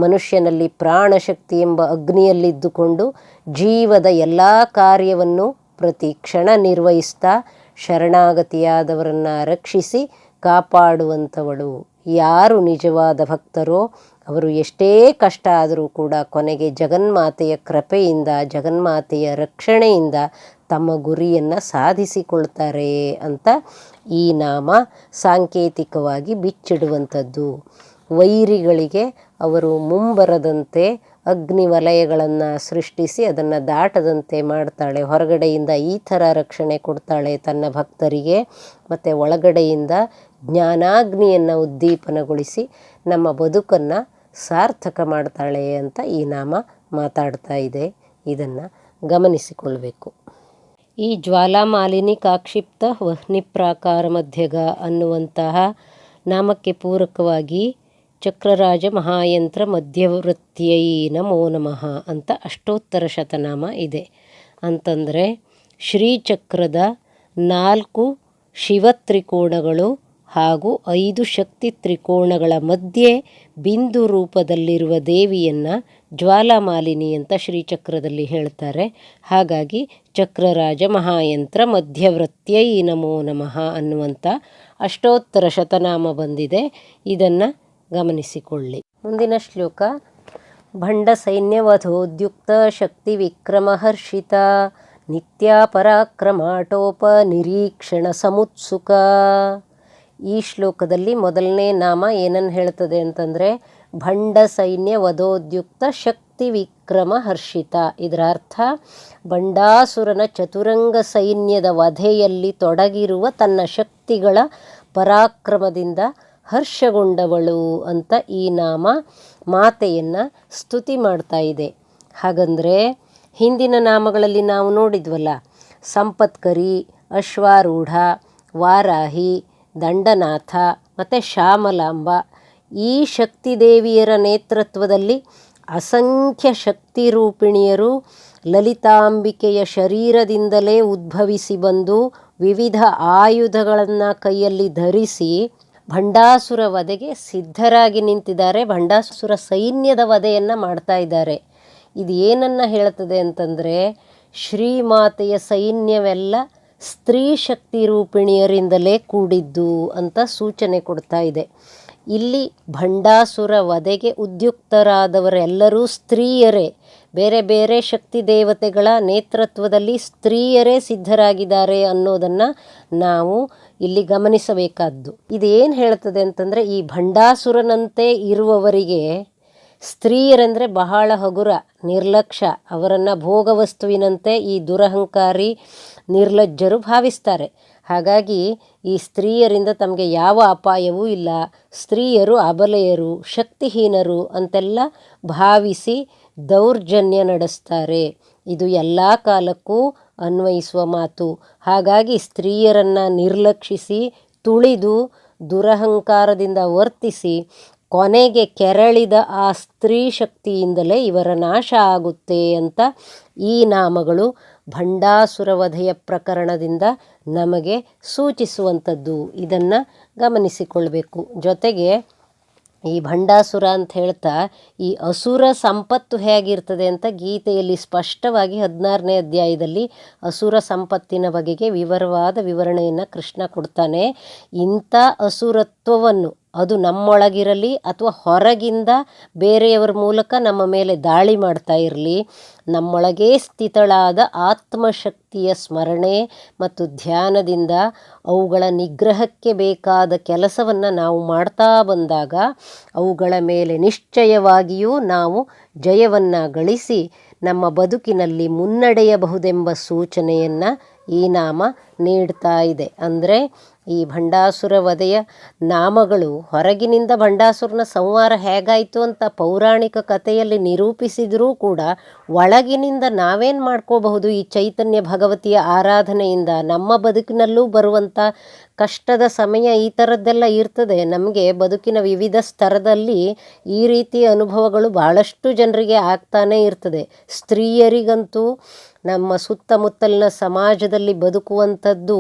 ಮನುಷ್ಯನಲ್ಲಿ ಪ್ರಾಣಶಕ್ತಿ ಎಂಬ ಅಗ್ನಿಯಲ್ಲಿದ್ದುಕೊಂಡು ಜೀವದ ಎಲ್ಲ ಕಾರ್ಯವನ್ನು ಪ್ರತಿ ಕ್ಷಣ ನಿರ್ವಹಿಸ್ತಾ ಶರಣಾಗತಿಯಾದವರನ್ನು ರಕ್ಷಿಸಿ ಕಾಪಾಡುವಂಥವಳು. ಯಾರು ನಿಜವಾದ ಭಕ್ತರೋ ಅವರು ಎಷ್ಟೇ ಕಷ್ಟ ಆದರೂ ಕೂಡ ಕೊನೆಗೆ ಜಗನ್ಮಾತೆಯ ಕೃಪೆಯಿಂದ ಜಗನ್ಮಾತೆಯ ರಕ್ಷಣೆಯಿಂದ ತಮ್ಮ ಗುರಿಯನ್ನು ಸಾಧಿಸಿಕೊಳ್ತಾರೆ ಅಂತ ಈ ನಾಮ ಸಾಂಕೇತಿಕವಾಗಿ ಬಿಚ್ಚಿಡುವಂಥದ್ದು. ವೈರಿಗಳಿಗೆ ಅವರು ಮುಂಬರದಂತೆ ಅಗ್ನಿ ವಲಯಗಳನ್ನು ಸೃಷ್ಟಿಸಿ ಅದನ್ನು ದಾಟದಂತೆ ಮಾಡ್ತಾಳೆ. ಹೊರಗಡೆಯಿಂದ ಈ ಥರ ರಕ್ಷಣೆ ಕೊಡ್ತಾಳೆ ತನ್ನ ಭಕ್ತರಿಗೆ, ಮತ್ತು ಒಳಗಡೆಯಿಂದ ಜ್ಞಾನಾಗ್ನಿಯನ್ನು ಉದ್ದೀಪನಗೊಳಿಸಿ ನಮ್ಮ ಬದುಕನ್ನು ಸಾರ್ಥಕ ಮಾಡ್ತಾಳೆ ಅಂತ ಈ ನಾಮ ಮಾತಾಡ್ತಾ ಇದೆ. ಇದನ್ನು ಗಮನಿಸಿಕೊಳ್ಬೇಕು. ಈ ಜ್ವಾಲಾಮಾಲಿನಿ ಕಾಕ್ಷಿಪ್ತ ವಹ್ನಿಪ್ರಾಕಾರ ಮಧ್ಯಗ ಅನ್ನುವಂತಹ ನಾಮಕ್ಕೆ ಪೂರಕವಾಗಿ ಚಕ್ರರಾಜ ಮಹಾಯಂತ್ರ ಮಧ್ಯವೃತ್ಯೈ ನಮೋ ನಮಃ ಅಂತ ಅಷ್ಟೋತ್ತರ ಶತನಾಮ ಇದೆ. ಅಂತಂದರೆ ಶ್ರೀಚಕ್ರದ 4 ಶಿವತ್ರಿಕೋಣಗಳು ಹಾಗೂ 5 ಶಕ್ತಿ ತ್ರಿಕೋಣಗಳ ಮಧ್ಯೆ ಬಿಂದು ರೂಪದಲ್ಲಿರುವ ದೇವಿಯನ್ನು ಜ್ವಾಲಾಮಾಲಿನಿ ಅಂತ ಶ್ರೀಚಕ್ರದಲ್ಲಿ ಹೇಳ್ತಾರೆ. ಹಾಗಾಗಿ ಚಕ್ರರಾಜ ಮಹಾಯಂತ್ರ ಮಧ್ಯವೃತ್ಯೈ ನಮೋ ನಮಃ ಅನ್ನುವಂಥ ಅಷ್ಟೋತ್ತರ ಶತನಾಮ ಬಂದಿದೆ. ಇದನ್ನು ಗಮನಿಸಿಕೊಳ್ಳಿ. ಮುಂದಿನ ಶ್ಲೋಕ ಭಂಡ ಸೈನ್ಯವಧೋದ್ಯುಕ್ತ ಶಕ್ತಿ ವಿಕ್ರಮಹರ್ಷಿತ ನಿತ್ಯ ಪರಾಕ್ರಮಾಟೋಪ ನಿರೀಕ್ಷಣ ಸಮುತ್ಸುಕ. ಈ ಶ್ಲೋಕದಲ್ಲಿ ಮೊದಲನೇ ನಾಮ ಏನನ್ನು ಹೇಳ್ತದೆ ಅಂತಂದರೆ ಭಂಡ ಸೈನ್ಯ ವಧೋದ್ಯುಕ್ತ ಶಕ್ತಿ ವಿಕ್ರಮ ಹರ್ಷಿತ. ಇದರ ಅರ್ಥ ಭಂಡಾಸುರನ ಚತುರಂಗ ಸೈನ್ಯದ ವಧೆಯಲ್ಲಿ ತೊಡಗಿರುವ ತನ್ನ ಶಕ್ತಿಗಳ ಪರಾಕ್ರಮದಿಂದ ಹರ್ಷಗೊಂಡವಳು ಅಂತ ಈ ನಾಮ ಮಾತೆಯನ್ನು ಸ್ತುತಿ ಮಾಡ್ತಾ ಇದೆ. ಹಾಗಂದರೆ ಹಿಂದಿನ ನಾಮಗಳಲ್ಲಿ ನಾವು ನೋಡಿದ್ವಲ್ಲ, ಸಂಪತ್ಕರಿ, ಅಶ್ವಾರೂಢ, ವಾರಾಹಿ, ದಂಡನಾಥ ಮತ್ತು ಶ್ಯಾಮಲಾಂಬ ಈ ಶಕ್ತಿದೇವಿಯರ ನೇತೃತ್ವದಲ್ಲಿ ಅಸಂಖ್ಯ ಶಕ್ತಿರೂಪಿಣಿಯರು ಲಲಿತಾಂಬಿಕೆಯ ಶರೀರದಿಂದಲೇ ಉದ್ಭವಿಸಿ ಬಂದು ವಿವಿಧ ಆಯುಧಗಳನ್ನು ಕೈಯಲ್ಲಿ ಧರಿಸಿ ಭಂಡಾಸುರ ವಧೆಗೆ ಸಿದ್ಧರಾಗಿ ನಿಂತಿದ್ದಾರೆ. ಭಂಡಾಸುರ ಸೈನ್ಯದ ವಧೆಯನ್ನು ಮಾಡ್ತಾ ಇದ್ದಾರೆ. ಇದು ಏನನ್ನು ಹೇಳ್ತದೆ ಅಂತಂದರೆ, ಶ್ರೀಮಾತೆಯ ಸೈನ್ಯವೆಲ್ಲ ಸ್ತ್ರೀ ಶಕ್ತಿ ರೂಪಿಣಿಯರಿಂದಲೇ ಕೂಡಿದ್ದು ಅಂತ ಸೂಚನೆ ಕೊಡ್ತಾ ಇದೆ. ಇಲ್ಲಿ ಭಂಡಾಸುರ ವಧೆಗೆ ಉದ್ಯುಕ್ತರಾದವರೆಲ್ಲರೂ ಸ್ತ್ರೀಯರೇ. ಬೇರೆ ಬೇರೆ ಶಕ್ತಿ ದೇವತೆಗಳ ನೇತೃತ್ವದಲ್ಲಿ ಸ್ತ್ರೀಯರೇ ಸಿದ್ಧರಾಗಿದ್ದಾರೆ ಅನ್ನೋದನ್ನು ನಾವು ಇಲ್ಲಿ ಗಮನಿಸಬೇಕಾದ್ದು. ಇದೇನು ಹೇಳ್ತದೆ ಅಂತಂದರೆ, ಈ ಭಂಡಾಸುರನಂತೆ ಇರುವವರಿಗೆ ಸ್ತ್ರೀಯರೆಂದರೆ ಬಹಳ ಹಗುರ, ನಿರ್ಲಕ್ಷ್ಯ. ಅವರನ್ನು ಭೋಗವಸ್ತುವಿನಂತೆ ಈ ದುರಹಂಕಾರಿ ನಿರ್ಲಜ್ಜರು ಭಾವಿಸ್ತಾರೆ. ಹಾಗಾಗಿ ಈ ಸ್ತ್ರೀಯರಿಂದ ತಮಗೆ ಯಾವ ಅಪಾಯವೂ ಇಲ್ಲ, ಸ್ತ್ರೀಯರು ಅಬಲೆಯರು, ಶಕ್ತಿಹೀನರು ಅಂತೆಲ್ಲ ಭಾವಿಸಿ ದೌರ್ಜನ್ಯ ನಡೆಸ್ತಾರೆ. ಇದು ಎಲ್ಲ ಕಾಲಕ್ಕೂ ಅನ್ವಯಿಸುವ ಮಾತು. ಹಾಗಾಗಿ ಸ್ತ್ರೀಯರನ್ನು ನಿರ್ಲಕ್ಷಿಸಿ, ತುಳಿದು, ದುರಹಂಕಾರದಿಂದ ವರ್ತಿಸಿ ಕೊನೆಗೆ ಕೆರಳಿದ ಆ ಸ್ತ್ರೀ ಶಕ್ತಿಯಿಂದಲೇ ಇವರ ನಾಶ ಆಗುತ್ತೆ ಅಂತ ಈ ನಾಮಗಳು ಭಂಡಾಸುರ ವಧೆಯ ಪ್ರಕರಣದಿಂದ ನಮಗೆ ಸೂಚಿಸುವಂಥದ್ದು. ಇದನ್ನು ಗಮನಿಸಿಕೊಳ್ಬೇಕು. ಜೊತೆಗೆ ಈ ಭಂಡಾಸುರ ಅಂತ ಹೇಳ್ತಾ ಈ ಅಸುರ ಸಂಪತ್ತು ಹೇಗಿರ್ತದೆ ಅಂತ ಗೀತೆಯಲ್ಲಿ ಸ್ಪಷ್ಟವಾಗಿ 16ನೇ ಅಧ್ಯಾಯದಲ್ಲಿ ಅಸುರ ಸಂಪತ್ತಿನ ಬಗೆಗೆ ವಿವರವಾದ ವಿವರಣೆಯನ್ನು ಕೃಷ್ಣ ಕೊಡ್ತಾನೆ. ಇಂಥ ಅಸುರತ್ವವನ್ನು ಅದು ನಮ್ಮೊಳಗಿರಲಿ ಅಥವಾ ಹೊರಗಿಂದ ಬೇರೆಯವರ ಮೂಲಕ ನಮ್ಮ ಮೇಲೆ ದಾಳಿ ಮಾಡ್ತಾ ಇರಲಿ, ನಮ್ಮೊಳಗೇ ಸ್ಥಿತಳಾದ ಆತ್ಮಶಕ್ತಿಯ ಸ್ಮರಣೆ ಮತ್ತು ಧ್ಯಾನದಿಂದ ಅವುಗಳ ನಿಗ್ರಹಕ್ಕೆ ಬೇಕಾದ ಕೆಲಸವನ್ನು ನಾವು ಮಾಡ್ತಾ ಬಂದಾಗ ಅವುಗಳ ಮೇಲೆ ನಿಶ್ಚಯವಾಗಿಯೂ ನಾವು ಜಯವನ್ನು ಗಳಿಸಿ ನಮ್ಮ ಬದುಕಿನಲ್ಲಿ ಮುನ್ನಡೆಯಬಹುದೆಂಬ ಸೂಚನೆಯನ್ನು ಈ ನಾಮ ನೀಡ್ತಾ ಇದೆ. ಅಂದರೆ ಈ ಭಂಡಾಸುರ ವಧೆಯ ನಾಮಗಳು ಹೊರಗಿನಿಂದ ಭಂಡಾಸುರನ ಸಂಹಾರ ಹೇಗಾಯಿತು ಅಂತ ಪೌರಾಣಿಕ ಕಥೆಯಲ್ಲಿ ನಿರೂಪಿಸಿದರೂ ಕೂಡ ಒಳಗಿನಿಂದ ನಾವೇನು ಮಾಡ್ಕೋಬಹುದು ಈ ಚೈತನ್ಯ ಭಗವತಿಯ ಆರಾಧನೆಯಿಂದ? ನಮ್ಮ ಬದುಕಿನಲ್ಲೂ ಬರುವಂಥ ಕಷ್ಟದ ಸಮಯ ಈ ಥರದ್ದೆಲ್ಲ ಇರ್ತದೆ. ನಮಗೆ ಬದುಕಿನ ವಿವಿಧ ಸ್ತರದಲ್ಲಿ ಈ ರೀತಿಯ ಅನುಭವಗಳು ಬಹಳಷ್ಟು ಜನರಿಗೆ ಆಗ್ತಾನೇ ಇರ್ತದೆ. ಸ್ತ್ರೀಯರಿಗಂತೂ ನಮ್ಮ ಸುತ್ತಮುತ್ತಲಿನ ಸಮಾಜದಲ್ಲಿ ಬದುಕುವಂಥದ್ದು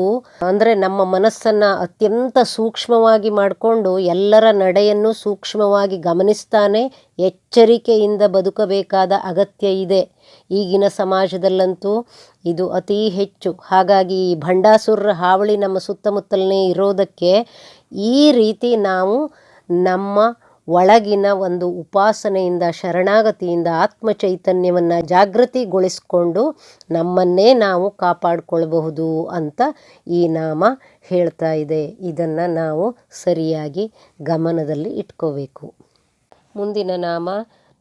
ಅಂದರೆ ನಮ್ಮ ಮನಸ್ಸನ್ನು ಅತ್ಯಂತ ಸೂಕ್ಷ್ಮವಾಗಿ ಮಾಡಿಕೊಂಡು ಎಲ್ಲರ ನಡೆಯನ್ನು ಸೂಕ್ಷ್ಮವಾಗಿ ಗಮನಿಸ್ತಾನೆ ಎಚ್ಚರಿಕೆಯಿಂದ ಬದುಕಬೇಕಾದ ಅಗತ್ಯ ಇದೆ. ಈಗಿನ ಸಮಾಜದಲ್ಲಂತೂ ಇದು ಅತೀ ಹೆಚ್ಚು. ಹಾಗಾಗಿ ಈ ಭಂಡಾಸುರರ ಹಾವಳಿ ನಮ್ಮ ಸುತ್ತಮುತ್ತಲೇ ಇರೋದಕ್ಕೆ ಈ ರೀತಿ ನಾವು ನಮ್ಮ ಒಳಗಿನ ಒಂದು ಉಪಾಸನೆಯಿಂದ, ಶರಣಾಗತಿಯಿಂದ ಆತ್ಮಚೈತನ್ಯವನ್ನು ಜಾಗೃತಿಗೊಳಿಸ್ಕೊಂಡು ನಮ್ಮನ್ನೇ ನಾವು ಕಾಪಾಡಿಕೊಳ್ಬಹುದು ಅಂತ ಈ ನಾಮ ಹೇಳ್ತಾ ಇದೆ. ಇದನ್ನು ನಾವು ಸರಿಯಾಗಿ ಗಮನದಲ್ಲಿ ಇಟ್ಕೋಬೇಕು. ಮುಂದಿನ ನಾಮ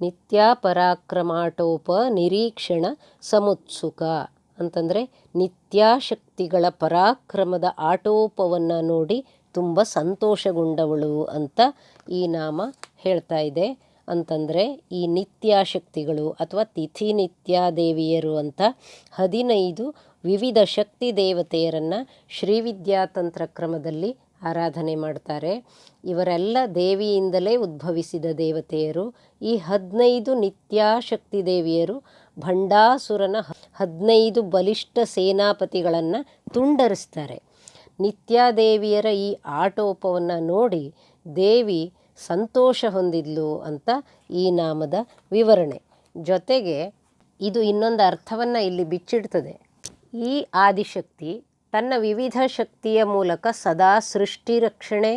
ನಿತ್ಯ ಪರಾಕ್ರಮಾಟೋಪ ನಿರೀಕ್ಷಣ ಸಮುತ್ಸುಕ ಅಂತಂದರೆ ನಿತ್ಯಾಶಕ್ತಿಗಳ ಪರಾಕ್ರಮದ ಆಟೋಪವನ್ನು ನೋಡಿ ತುಂಬ ಸಂತೋಷಗೊಂಡವಳು ಅಂತ ಈ ನಾಮ ಹೇಳ್ತಾ ಇದೆ. ಅಂತಂದರೆ ಈ ನಿತ್ಯಾಶಕ್ತಿಗಳು ಅಥವಾ ತಿಥಿ ನಿತ್ಯಾದೇವಿಯರು ಅಂತ 15 ವಿವಿಧ ಶಕ್ತಿ ದೇವತೆಯರನ್ನು ಶ್ರೀವಿದ್ಯಾತಂತ್ರ ಕ್ರಮದಲ್ಲಿ ಆರಾಧನೆ ಮಾಡ್ತಾರೆ. ಇವರೆಲ್ಲ ದೇವಿಯಿಂದಲೇ ಉದ್ಭವಿಸಿದ ದೇವತೆಯರು. ಈ 15 ನಿತ್ಯಾಶಕ್ತಿ ದೇವಿಯರು ಭಂಡಾಸುರನ 15 ಬಲಿಷ್ಠ ಸೇನಾಪತಿಗಳನ್ನು ತುಂಡರಿಸ್ತಾರೆ. ನಿತ್ಯಾದೇವಿಯರ ಈ ಆಟೋಪವನ್ನು ನೋಡಿ ದೇವಿ ಸಂತೋಷ ಹೊಂದಿದ್ಲು ಅಂತ ಈ ನಾಮದ ವಿವರಣೆ. ಜೊತೆಗೆ ಇದು ಇನ್ನೊಂದು ಅರ್ಥವನ್ನು ಇಲ್ಲಿ ಬಿಚ್ಚಿಡ್ತದೆ. ಈ ಆದಿಶಕ್ತಿ ತನ್ನ ವಿವಿಧ ಶಕ್ತಿಯ ಮೂಲಕ ಸದಾ ಸೃಷ್ಟಿ, ರಕ್ಷಣೆ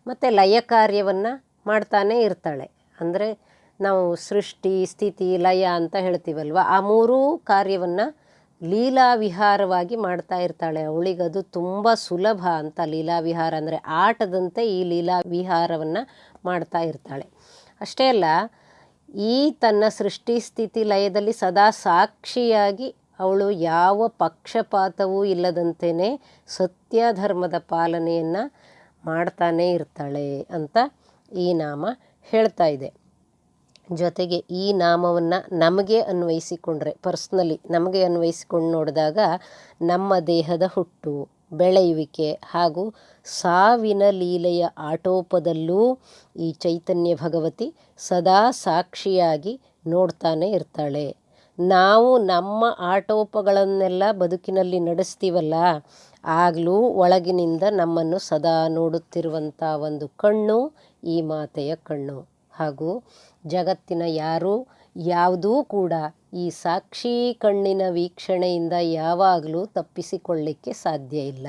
ಮತ್ತು ಲಯ ಕಾರ್ಯವನ್ನು ಮಾಡ್ತಾನೇ ಇರ್ತಾಳೆ. ಅಂದರೆ ನಾವು ಸೃಷ್ಟಿ, ಸ್ಥಿತಿ, ಲಯ ಅಂತ ಹೇಳ್ತೀವಲ್ವ, ಆ ಮೂರೂ ಕಾರ್ಯವನ್ನು ಲೀಲಾವಿಹಾರವಾಗಿ ಮಾಡ್ತಾ ಇರ್ತಾಳೆ. ಅವಳಿಗದು ತುಂಬ ಸುಲಭ ಅಂತ. ಲೀಲಾವಿಹಾರ ಅಂದರೆ ಆಟದಂತೆ ಈ ಲೀಲಾವಿಹಾರವನ್ನು ಮಾಡ್ತಾ ಇರ್ತಾಳೆ. ಅಷ್ಟೇ ಅಲ್ಲ, ಈ ತನ್ನ ಸೃಷ್ಟಿ, ಸ್ಥಿತಿ, ಲಯದಲ್ಲಿ ಸದಾ ಸಾಕ್ಷಿಯಾಗಿ ಅವಳು ಯಾವ ಪಕ್ಷಪಾತವೂ ಇಲ್ಲದಂತೆಯೇ ಸತ್ಯ ಧರ್ಮದ ಪಾಲನೆಯನ್ನು ಮಾಡ್ತಾನೇ ಇರ್ತಾಳೆ ಅಂತ ಈ ನಾಮ ಹೇಳ್ತಾ ಇದೆ. ಜೊತೆಗೆ ಈ ನಾಮವನ್ನು ನಮಗೆ ಅನ್ವಯಿಸಿಕೊಂಡ್ರೆ, ಪರ್ಸ್ನಲಿ ನಮಗೆ ಅನ್ವಯಿಸಿಕೊಂಡು ನೋಡಿದಾಗ ನಮ್ಮ ದೇಹದ ಹುಟ್ಟು, ಬೆಳೆಯುವಿಕೆ ಹಾಗೂ ಸಾವಿನ ಲೀಲೆಯ ಆಟೋಪದಲ್ಲೂ ಈ ಚೈತನ್ಯ ಭಗವತಿ ಸದಾ ಸಾಕ್ಷಿಯಾಗಿ ನೋಡ್ತಾನೆ ಇರ್ತಾಳೆ. ನಾವು ನಮ್ಮ ಆಟೋಪಗಳನ್ನೆಲ್ಲ ಬದುಕಿನಲ್ಲಿ ನಡೆಸ್ತೀವಲ್ಲ, ಆಗಲೂ ಒಳಗಿನಿಂದ ನಮ್ಮನ್ನು ಸದಾ ನೋಡುತ್ತಿರುವಂಥ ಒಂದು ಕಣ್ಣು ಈ ಮಾತೆಯ ಕಣ್ಣು. ಹಾಗೂ ಜಗತ್ತಿನ ಯಾವುದೂ ಕೂಡ ಈ ಸಾಕ್ಷಿ ಕಣ್ಣಿನ ವೀಕ್ಷಣೆಯಿಂದ ಯಾವಾಗಲೂ ತಪ್ಪಿಸಿಕೊಳ್ಳಿಕ್ಕೆ ಸಾಧ್ಯ ಇಲ್ಲ.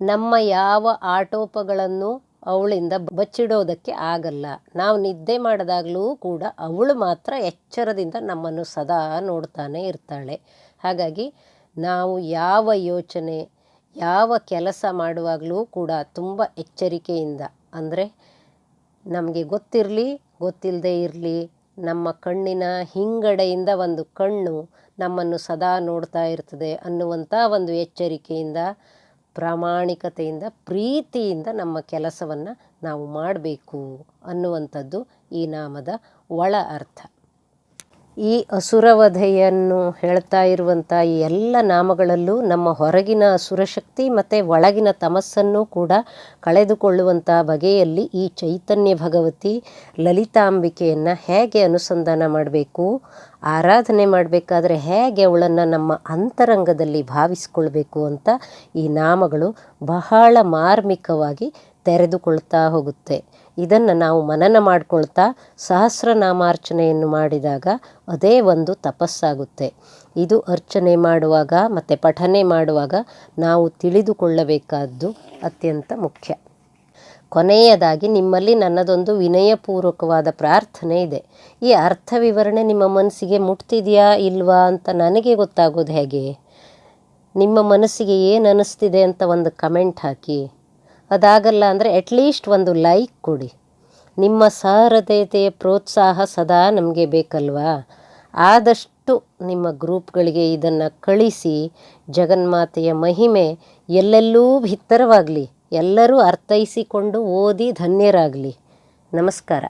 ನಮ್ಮ ಯಾವ ಆಟೋಪಗಳನ್ನು ಅವಳಿಂದ ಬಚ್ಚಿಡೋದಕ್ಕೆ ಆಗಲ್ಲ. ನಾವು ನಿದ್ದೆ ಮಾಡಿದಾಗಲೂ ಕೂಡ ಅವಳು ಮಾತ್ರ ಎಚ್ಚರದಿಂದ ನಮ್ಮನ್ನು ಸದಾ ನೋಡ್ತಾನೆ ಇರ್ತಾಳೆ. ಹಾಗಾಗಿ ನಾವು ಯಾವ ಯೋಚನೆ, ಯಾವ ಕೆಲಸ ಮಾಡುವಾಗಲೂ ಕೂಡ ತುಂಬ ಎಚ್ಚರಿಕೆಯಿಂದ, ಅಂದರೆ ನಮಗೆ ಗೊತ್ತಿರಲಿ ಗೊತ್ತಿಲ್ಲದೆ ಇರಲಿ, ನಮ್ಮ ಕಣ್ಣಿನ ಹಿಂಗಡೆಯಿಂದ ಒಂದು ಕಣ್ಣು ನಮ್ಮನ್ನು ಸದಾ ನೋಡ್ತಾ ಇರ್ತದೆ ಅನ್ನುವಂಥ ಒಂದು ಎಚ್ಚರಿಕೆಯಿಂದ, ಪ್ರಾಮಾಣಿಕತೆಯಿಂದ, ಪ್ರೀತಿಯಿಂದ ನಮ್ಮ ಕೆಲಸವನ್ನು ನಾವು ಮಾಡಬೇಕು ಅನ್ನುವಂಥದ್ದು ಈ ನಾಮದ ಒಳ ಅರ್ಥ. ಈ ಅಸುರವಧೆಯನ್ನು ಹೇಳ್ತಾ ಇರುವಂಥ ಈ ಎಲ್ಲ ನಾಮಗಳಲ್ಲೂ ನಮ್ಮ ಹೊರಗಿನ ಅಸುರಶಕ್ತಿ ಮತ್ತು ಒಳಗಿನ ತಮಸ್ಸನ್ನು ಕೂಡ ಕಳೆದುಕೊಳ್ಳುವಂಥ ಬಗೆಯಲ್ಲಿ ಈ ಚೈತನ್ಯ ಭಗವತಿ ಲಲಿತಾಂಬಿಕೆಯನ್ನು ಹೇಗೆ ಅನುಸಂಧಾನ ಮಾಡಬೇಕು, ಆರಾಧನೆ ಮಾಡಬೇಕಾದ್ರೆ ಹೇಗೆ ಅವಳನ್ನು ನಮ್ಮ ಅಂತರಂಗದಲ್ಲಿ ಭಾವಿಸ್ಕೊಳ್ಬೇಕು ಅಂತ ಈ ನಾಮಗಳು ಬಹಳ ಮಾರ್ಮಿಕವಾಗಿ ತೆರೆದುಕೊಳ್ತಾ ಹೋಗುತ್ತೆ. ಇದನ್ನು ನಾವು ಮನನ ಮಾಡಿಕೊಳ್ತಾ ಸಹಸ್ರನಾಮಾರ್ಚನೆಯನ್ನು ಮಾಡಿದಾಗ ಅದೇ ಒಂದು ತಪಸ್ಸಾಗುತ್ತೆ. ಇದು ಅರ್ಚನೆ ಮಾಡುವಾಗ ಮತ್ತು ಪಠನೆ ಮಾಡುವಾಗ ನಾವು ತಿಳಿದುಕೊಳ್ಳಬೇಕಾದ್ದು ಅತ್ಯಂತ ಮುಖ್ಯ. ಕೊನೆಯದಾಗಿ ನಿಮ್ಮಲ್ಲಿ ನನ್ನದೊಂದು ವಿನಯಪೂರ್ವಕವಾದ ಪ್ರಾರ್ಥನೆ ಇದೆ. ಈ ಅರ್ಥ ವಿವರಣೆ ನಿಮ್ಮ ಮನಸ್ಸಿಗೆ ಮುಟ್ತಿದೆಯಾ ಇಲ್ವಾ ಅಂತ ನನಗೆ ಗೊತ್ತಾಗೋದು ಹೇಗೆ? ನಿಮ್ಮ ಮನಸ್ಸಿಗೆ ಏನು ಅನ್ನಿಸ್ತಿದೆ ಅಂತ ಒಂದು ಕಮೆಂಟ್ ಹಾಕಿ. ಅದಾಗಲ್ಲ ಅಂದರೆ ಅಟ್ಲೀಸ್ಟ್ ಒಂದು ಲೈಕ್ ಕೊಡಿ. ನಿಮ್ಮ ಸಹೃದಯತೆಯ ಪ್ರೋತ್ಸಾಹ ಸದಾ ನಮಗೆ ಬೇಕಲ್ವಾ? ಆದಷ್ಟು ನಿಮ್ಮ ಗ್ರೂಪ್ಗಳಿಗೆ ಇದನ್ನು ಕಳಿಸಿ. ಜಗನ್ಮಾತೆಯ ಮಹಿಮೆ ಎಲ್ಲೆಲ್ಲೂ ಭಿತ್ತರವಾಗಲಿ, ಎಲ್ಲರೂ ಅರ್ಥೈಸಿಕೊಂಡು ಓದಿ ಧನ್ಯರಾಗಲಿ. ನಮಸ್ಕಾರ.